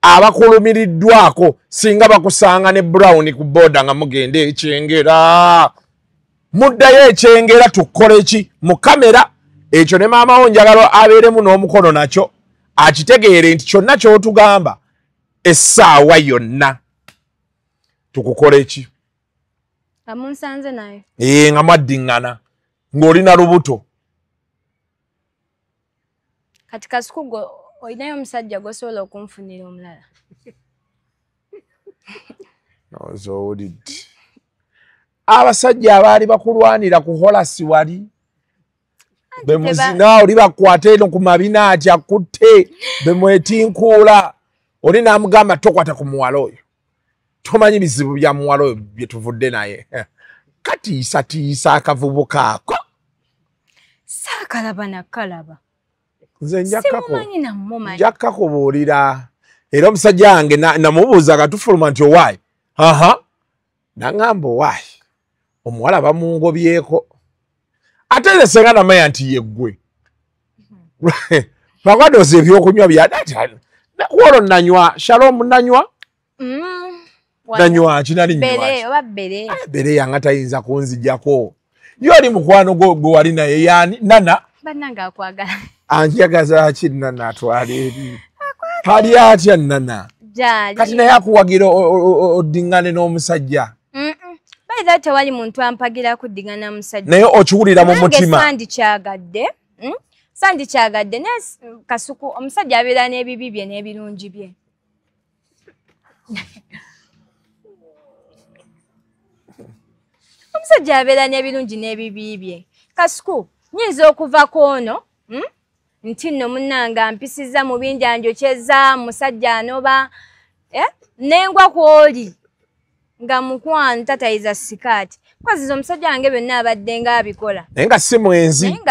abakulumiridwako singa bakusanga ne Brown ku boda nga mugende ekyengera muddayo ekyengera tukole ki mu kamera ekyo ne maama wo njagala abeeremu n'omukono nakyo akitegeere nti kyonna ky'otugamba essaawa yonna tukukole ki amunsanze naye nga mwaddiŋŋana ng'olina lubuto kati Kasuku gwe olinayo omusajja gw'osobola okunfunira omulala nozowulidde abasajja abaali bakulwanira ku Holasi wali bemuzina oli bakwate eno ku mabina ati akutte bemwetinkuula oli n'amugamba tokwata ku muwala oyo tomanyi bizibu bya muwala oyo bye tuvudde naye katiisatiisa akavubuka ako saakalaba nakalaba nze njakkakubuulira era omusajja wange namubuuza katufuluma nti owaayi naŋŋamba owaayi omuwala bamungobyeko ate nze senga namanya nti yeggwe bakwadoza ebyokunywa byolwo nanywa Shalom nanywa nanywa kinali bere yange tayinza kunzijjako yoli mukwano gwe wali naye yani nana bannanga akwagala anjagaza ki nana atwala eri hali atya nana kati naye akuwagira oddiŋŋane n'omusajja bayiza tewali muntu ampagira kuddiŋŋana n'omusajja naye okiwulira mu mutima sandikyagadde ne Kasuku omusajja abeera n'ebibi bye n'ebirungi bye omusajja abeera n'ebirungi n'ebibi bye Kasuku nyinza okuva kwono nti nno munnanga mpisiza mu bingi anjokyeza musajja anoba nengwa kwoli nga mukwano tatayiza sikaati kwaziza omusajja wange byonna abadde nga abikola naye nga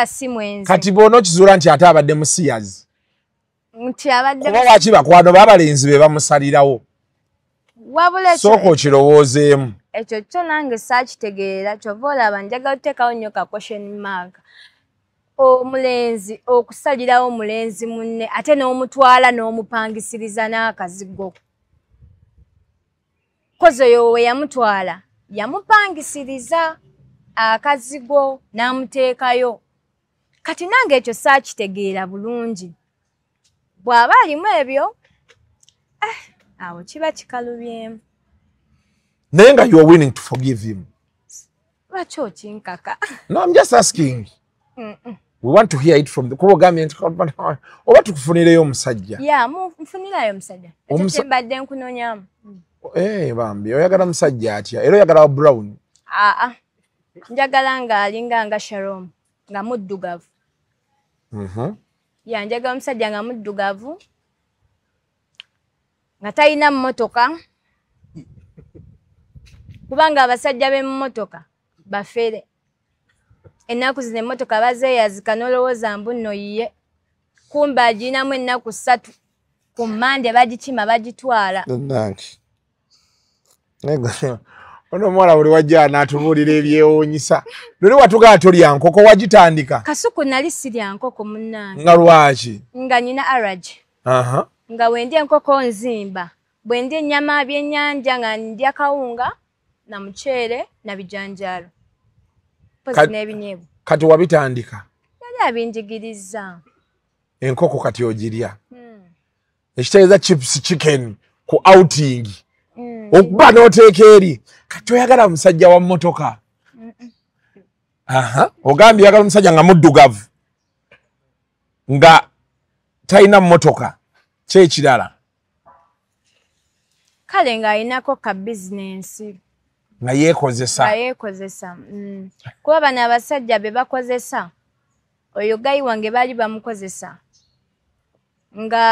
si mwenzi kati boona okizuula nti ate abadde musiyazi kuba waki bakwano babalenzi be bamusalirawo sooka okirowoozeemu ekyo kyo nange saakitegeera kyova olaba njagala oteekawo nnyo ka question mark omulenzi okusalirawo omulenzi munne ate n'omutwala n'omupangisiriza n'akazigo kozi oyo we yamutwala yamupangisiriza akazigo n'amuteekayo kati nange ekyo saakitegeera bulungi bw'aba alimu ebyo awo kiba kikalubyemu naye nga you are willing to forgive him lwaki okinkaka no I'm just asking we want to hear it from the kuba ogambye nti oba tukufunireyo omusajja munfunirayo omusajja ekyo mbadde nkunoonyamu bambi oyagala musajja atya era oyagala wa Brown njagala ng'alinga nga Shalom nga muddugavu njagala omusajja nga muddugavu nga talina mmotoka kubanga abasajja b'emmotoka bafere ennaku zino emmotoka bazeeyazika n'olowooza mbu nno yiye kumbe agirinamu ennaku 3 ku Mande bagikima bagitwala ono omuwala buli wajja n'atubuulira ebyewuunyisa luli watugaa tolya nkoko wagitandika Kasuku nali sirya nkoko munnange nga lwaki nga nina allergy nga bwendya enkoko nzimba bwendya ennyama byennyanja nga ndya kawunga na muceere na bijanjaalo pozi n'ebinyeebwa kati wabitandika yali abinjigiriza enkoko kati ogirya ekitegeeza chips chicken ku outing okuba n'oteeka eri kati oyagala musajja wa mmotoka ogambye oyagala omusajja nga muddugavu nga talina mmotoka kyekirala kale ng'alinako ka bizinensi nga yeekozesa kuba bano abasajja be bakozesa oyo gayi wange baali bamukozesa nga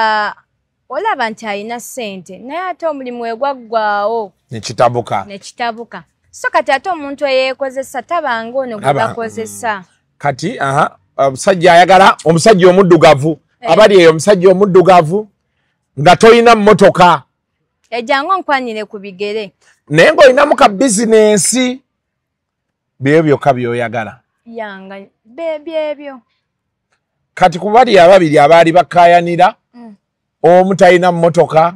olaba nti alina ssente naye ate omulimu egwaggwaawo nekitabuka so kati ate omuntu eyeekozesa tabanga ono gwe bakozesa kati omusajja ayagala omusajja omuddugavu abali eyo omusajja omuddugavu nga tolina mmotoka ejangu onkwanire ku bigere naye ng'olinamu ka bizinensi byeyo byokka byoyagala yanga byebyo kati ku bali ababiri abaali bakaayanira omu talina mmotoka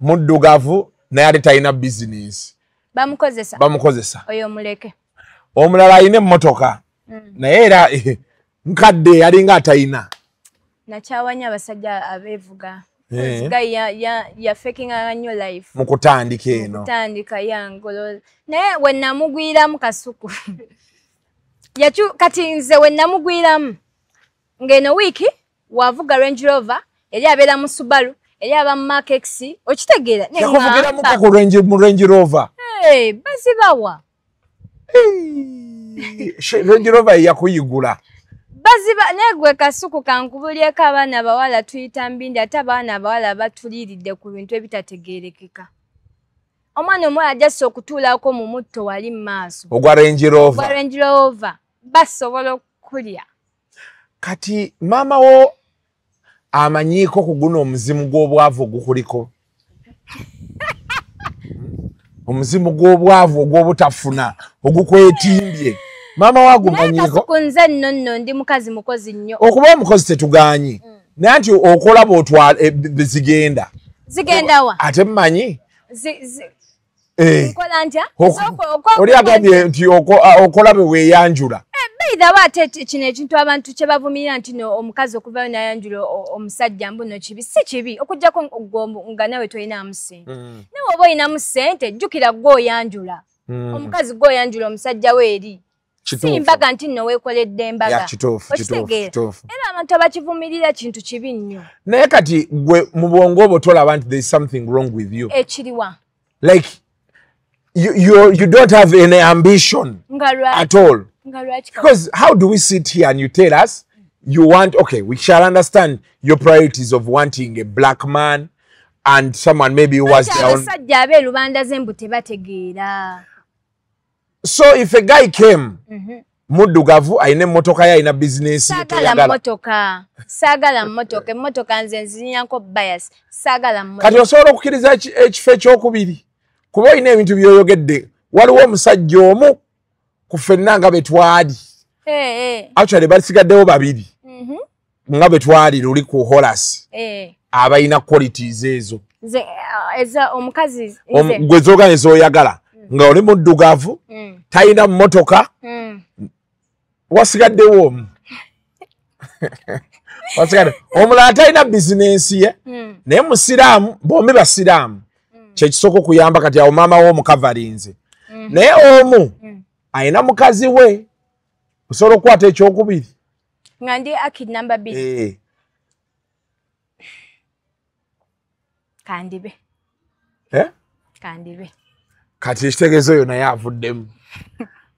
muddugavu naye ate talina business bamukozesa oyo muleke omulala alina emmotoka naye era nkadde yalinga atayina nakyawanya abasajja abeevuga ya faking nnyo life mukutandika eno kutandika yangolo naye wennamugwiramu kasuku kati nze wennamugwiramu ng'eno wiiki wavuga Range Rover eri abeera mu Subaru eri aba mu Mark X okitegeera yakuvugiramu mu Range Rover bazibawa Range Rover yakuyigula baziba negwe kasuku kankubulyeko abaana bawala tuyita mbindi ate abaana bawala batuliiridde ku bintu ebitategeerekeka omwana omuwala ajjasa okutuulako mu mutto wali mu maaso ogwa Range Rover basobola okulya kati maama wo amanyiiko ku guno omuzimu gw'obwavu ogukuliko omuzimu gw'obwavu ogw'obutafuna ogukwetimbye maama wagumanyiiko kunze nno ndi mukazi mukozi nnyo okuba omukozi tetuganye naye nti okola bw'otwala zigenda wa ate mmanyi nkola ntya oli agambye nti okola bwe weeyanjula beidhawo ate kino ekintu abantu kye bavumirira nti no omukazi okuvayo nayanjula omusajja mbuno kibi si kibi okujjako nga nawe toyinaamu ssente nawe oba oyinamu ssente jjukira gw'oyanjula omukazi gw'oyanjula omusajja we eri si mbaga nti nno weekoledde embaga okitegeera era abantu abakivumirira kintu kibi nnyo naye kati gwe mu bwongo obwo tolaba nti there is something wrong with you ekiriwa like you don't have any ambition at all because how do we sit here and you tell us you want okay we shall understand your priorities of wanting a black man and someone maybe who was their own abasajja abeerubanda z'embu tebategeera. So if a guy came, muddugavu ayina emmotoka ye ayina business saagala mmotoka nze nzinyanko bias saagala mmotoka kati osobola okukkiriza ekifo ekyokubiri kuba olina ebintu byoyogedde waliwo omusajja omu ku ffenna nga bwe twali actually basigaddewo babiri nga bwe twali luli ku Horace abalina qualities ezo omukazi gwe zogane z'oyagala nga oli muddugavu talina mmotoka wasigaddewo omu omulala talina bizinensi ye naye musiraamu bombi basiraamu kyekisooka okuyamba kati awo maama wo omukavalinze naye omu ayina mukazi we osobola okukwata ekyokubiri nga ndi akid namba 2 kandibe kati ekitegeezo oyo naye avuddemu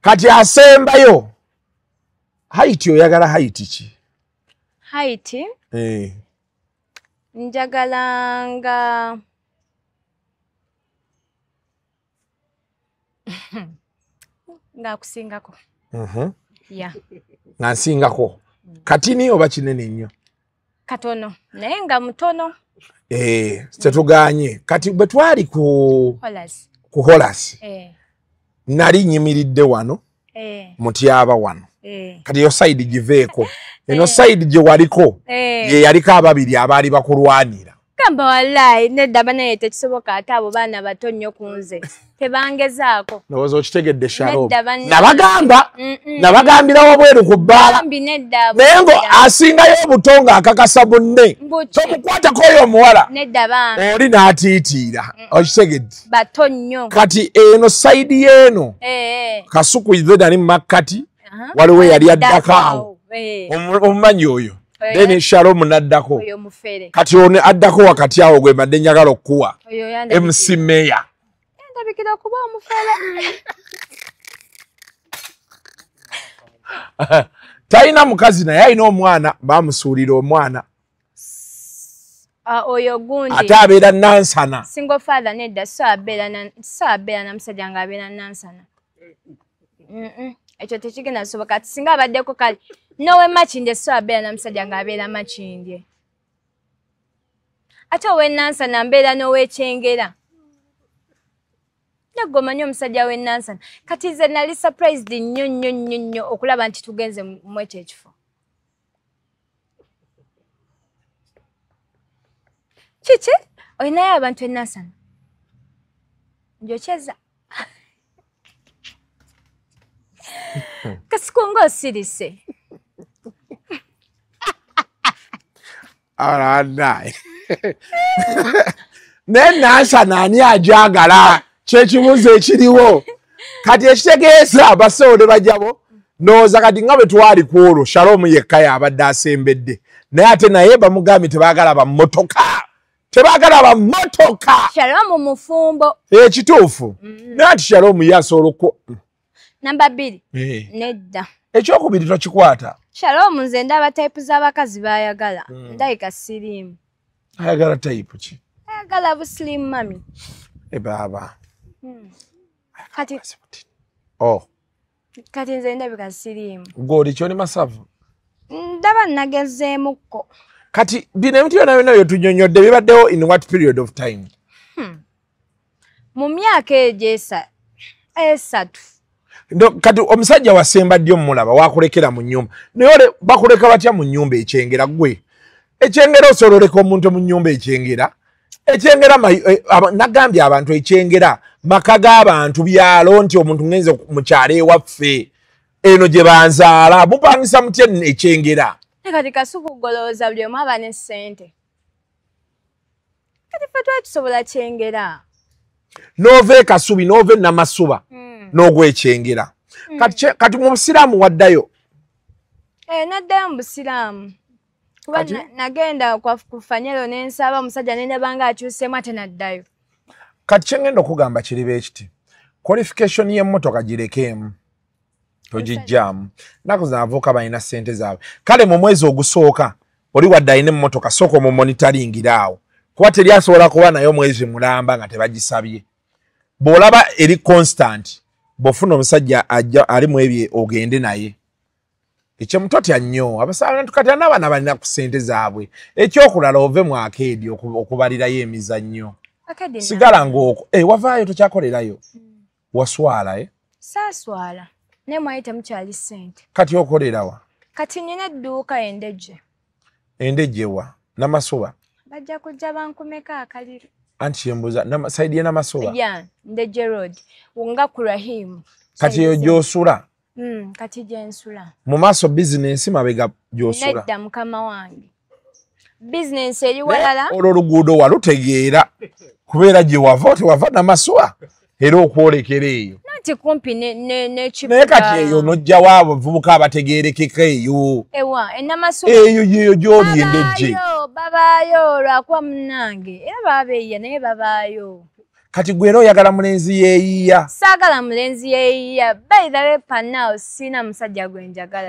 kati asembayo haiti oyagala haiti ki haiti njagalanga ngaakusingako nga nsingako katini oba kinene nnyo katono naye nga mutono tetuganye kati bwe twali ku Horace nali nyimiridde wano mutyaba wano kati yo side giveeko eno side gye waliko ye yaliko ababiri abaali bakulwanira gamba wallahi nedda banaye tekisoboka ate abo baana bato nnyo ku nze tebangezaako ndowooza okitegedde Shalom nabagambira wabweru ku bbaala naye ngo asingayo obuto ng'akakasa bunne tomukwatako oyo omuwala oli n'atiitiira okitegedde bato nnyo kati eno sayidi y'eno kasuku ize nali mu makkati waliwo yali addako awo omumanyi oyo then Shalom naddako kati one addako wakati awo gwe madde njagala okuwa MC Mayor ndabikira kuba omufere talina mukazi naye alina omwana bamusuulira omwana oyo gundi ate abeera nansana single father nedda so abeera na musajja nga abeera nansana ekyo tekigenda soboka ati singa abaddeko kale nowe makindye so abeera na musajja nga abeera makindye ate owenansana mbeera n'owekyengera nagwe omanyi omusajja w'enansana kati nze nali surprised nnyo okulaba nti tugenze mu ekyo ekifo kiki Oyinayo abantu enasana. Njocheza. Kasikungo osirise. Alright. Nenasana ani ajagala kyekibuzo ekiriwo. Kati ekitegeeza abasoode bajjabo nooza kati nga bwe twali ku olwo Shalom yekka yabadde asembedde naye ate naye bamugambye tebaagala bammotoka Shalom mufumbo ekituufu naye ati Shalom yasobola Namba 2 nedda ekyokubiri tokikwata Shalom nze ndaba type z'abakazi bayagala ndayika sirimu ayagala type ki ayagala buslim mami baba kati nze ndabika sirimu goli kyoni masavu ndaba nagezeemukko kati bino ebintu byonna byo tunyonyodde bibaddewo in what period of time mu myaka esatu kati omusajja wasemba ddyo mulaba wakulekera mu nnyumba naye bakuleka batya mu nnyumba ekyengera gwe ekyengera osololeka omuntu mu nnyumba ekyengera nagambye abantu ekyengera maka g'abantu byalo nti omuntu ngenze mu kyalo ewaffe eno gye banzaala mupangisa mutya ekyengera kati kasuku golooza buli omu aba ne ssente kati ffe twatusobola kyengera n'ova ekasubi n'ova enamasuba n'ogwa ekyengera kati mu busiraamu waddayo naddayo mu busiraamu kuba nagenda kufanyero n'ensaba omusajja nendabanga akyuseemu ate naddayo kati kyengenda okugamba kiriba ekiti qualification y'emmotoka girekeemu togijjaamu naku z'abavubuka balina ssente zaabwe kale mu mwezi ogusooka oli wadde alina emmotoka sooka omumonitaringiraawo kuba teri asobola kuba naye omwezi mulamba nga tebagisabye bw'olaba eri constant bw'ofuna omusajja ali mu ebyo ogende naye ekyemutotya nnyo abasabantu kati n'abaana balina ku ssente zaabwe ekyokulala ove mu akeedi okubalirayo emizannyo sigala ng'oko wavaayo tokyakolerayo waswala saaswala naye mwali temukyali ssente kati okolerawa kati nina edduuka endejje wa namasuba bajja kujja bankumeka akaliro anti yembuza saidi ye namasuba ndejje road nga ku Rahimu kati eyo gy'osula kati gyensula mu maaso bizinensi mabega gy'osula nedda mukama wange bizinensi eri walala olwo oluguudo walutegeera kubeera gye wava tewava namasuba era okwolekera eyo nti kumpi n'ekibuga naye kati eyo n'ojjawo abavubuka abategeerekeka eyo enamasuba eyo yeyo gy'oli endejje babaayo lwakuba munnange era babeeya naye babaayo kati gwe era oyagala mulenzi yeeyiya saagala mulenzi yeeyiya bayirabe panao sina musajja gwenjagala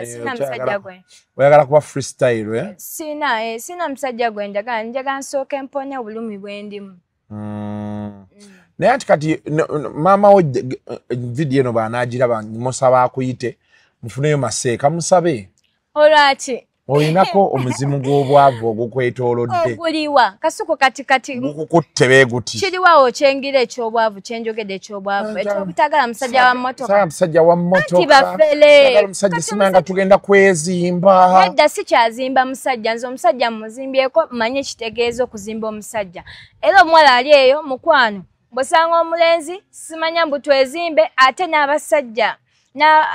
oyagala kuba freestyle sina musajja gwenjagala njagala nsooke mpone obulumi bwendimu naye ati kati maama wo vidiyo eno baanaagiraba musaba akuyite mufuneyo maseeka musabe olwaki olinako omuzimu gw'obwavu ogukwetoolodde oguliwa kasuku kati gukukutte beeguti kiriwawo kyengira ekyobwavu kyenjogedde ekyobwavu ekyobutagala musajja wa mmotoka musajja wa mmotoka ati bafere musajja simanga tugenda kwezimba nedda sikyazimba musajja nze omusajja muzimbyeko manye ekitegeeza okuzimba omusajja era omuwala ali eyo mukwano bw'osanga omulenzi simanya mbu twezimbe ate n'abasajja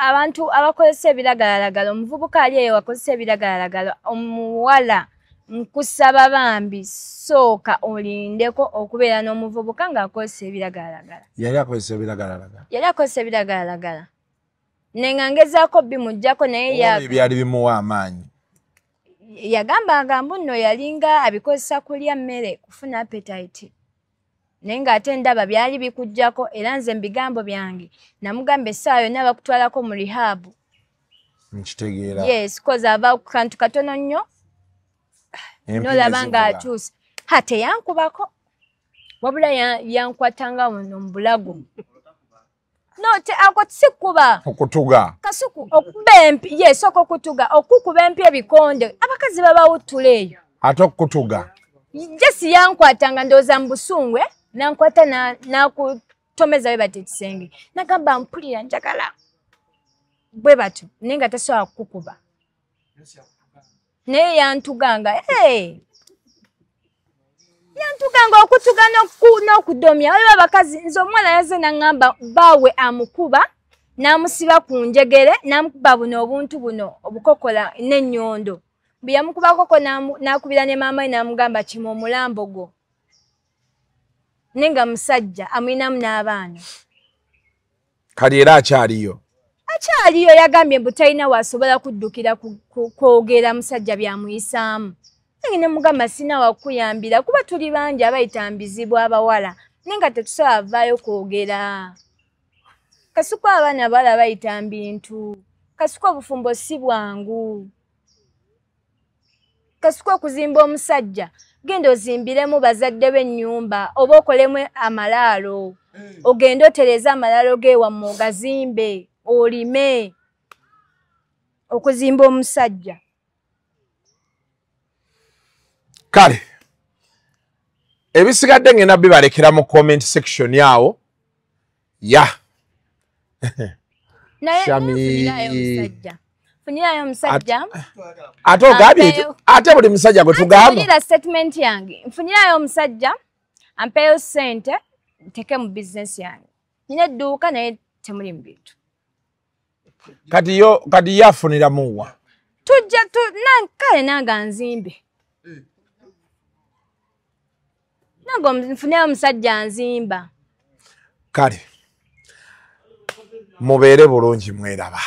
abantu abakozesa ebiragalalagala omuvubuka ali eyo akozesa ebiragalalagala omuwala nkusaba bambi sooka olindeko okubeera n'omuvubuka ng'akozesa ebiragalalagala yali akozesa ebiragalalagala nenga ngezaako bimuggyako naye byali bimuwa amaanyi yagambanga mbu nno yalinga abikozesa kulya mmere kufuna appetite naye ng'ate ndaba byali bikuggyako era nze mu bigambo byange namugamba essaawa yonna bakutwalako mu rihabu nkitegeera yes koza ava ku kantu katono nnyo nolaba ng'atuuse teyankubako wabula yankwatanga muno mu bulago ako tisikuba okutuga kasuku okuba empi sooka okutuga okukuba empi ebikonde abakazi babawuttula eyo ate okutuga jesi yankwatanga ndowooza mu busungwe nankwata nakutomeza bwe bati ekisenge nagamba mpulira njagala bwe batyo naye nga tasobola kukukuba naye yantuganga Yantuganga okutugana n'okudomya waliwo abakazi nze omuwala yazze n'aŋŋamba baawe amukuba n'amusiba ku njegere n'amukuba buno obuntu buno obukokola n'ennyondo bwe yamukubakoko n'akubira ne maama we n'amugamba kima omulambo gwo nenga musajja amulinamu n'abaana kali era akyaliyo yagambye mbu talina wasobola kuddukira kwogera musajja byamuyisaamu nange ne mugamba sina wakuyambira kuba tuli bangi abayitambizibwa abawala nenga tetusobola vaayo kwogera kasuku abaana bawala bayita mbintu kasuku obufumbo si bwangu kasuku okuzimba omusajja genda ozimbiremu bazadde b'ennyumba oba okolemu amalaalo ogenda otereza amalaalo geewamwe ogazimbe olime okuzimba omusajja kale ebisigadde ngenda bibalekera mu comment section yawo funirayo omusajja ate ogambye ate buli musajja gwe tugamba statement yange nfunirayo omusajja ampeeyo ssente nteke mu bizinesi yange nina edduuka naye temuli mu bintu kati yafuniramuwa tujja kale nanga nzimbe nago nfunirayo omusajja nzimba kale mubeere bulungi mweraba.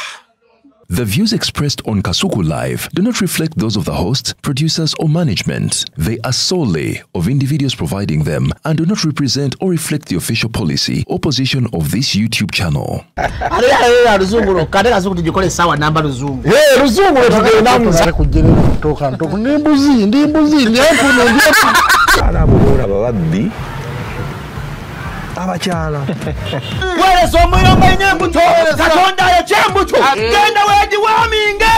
The views expressed on Kasuku Live do not reflect those of the hosts, producers, or management. They are solely of individuals providing them and do not represent or reflect the official policy or position of this YouTube channel. Abakyala werezo omuyomba enyembuto katonda yekyembuto genda wegiwaminge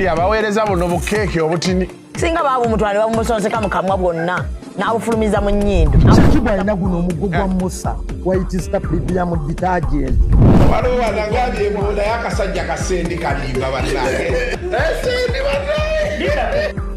yabaweereza buno bukeeke obutini singa baaba omutwale bamusonseka mu kamwa bwonna n'abufulumiza mu nnyindo kibwa alina guno omuggo gwa musa wayitista biblia mu detergent waliwo wanagambye ebola y'akasajja kasendi kalimba bannange esendi bannange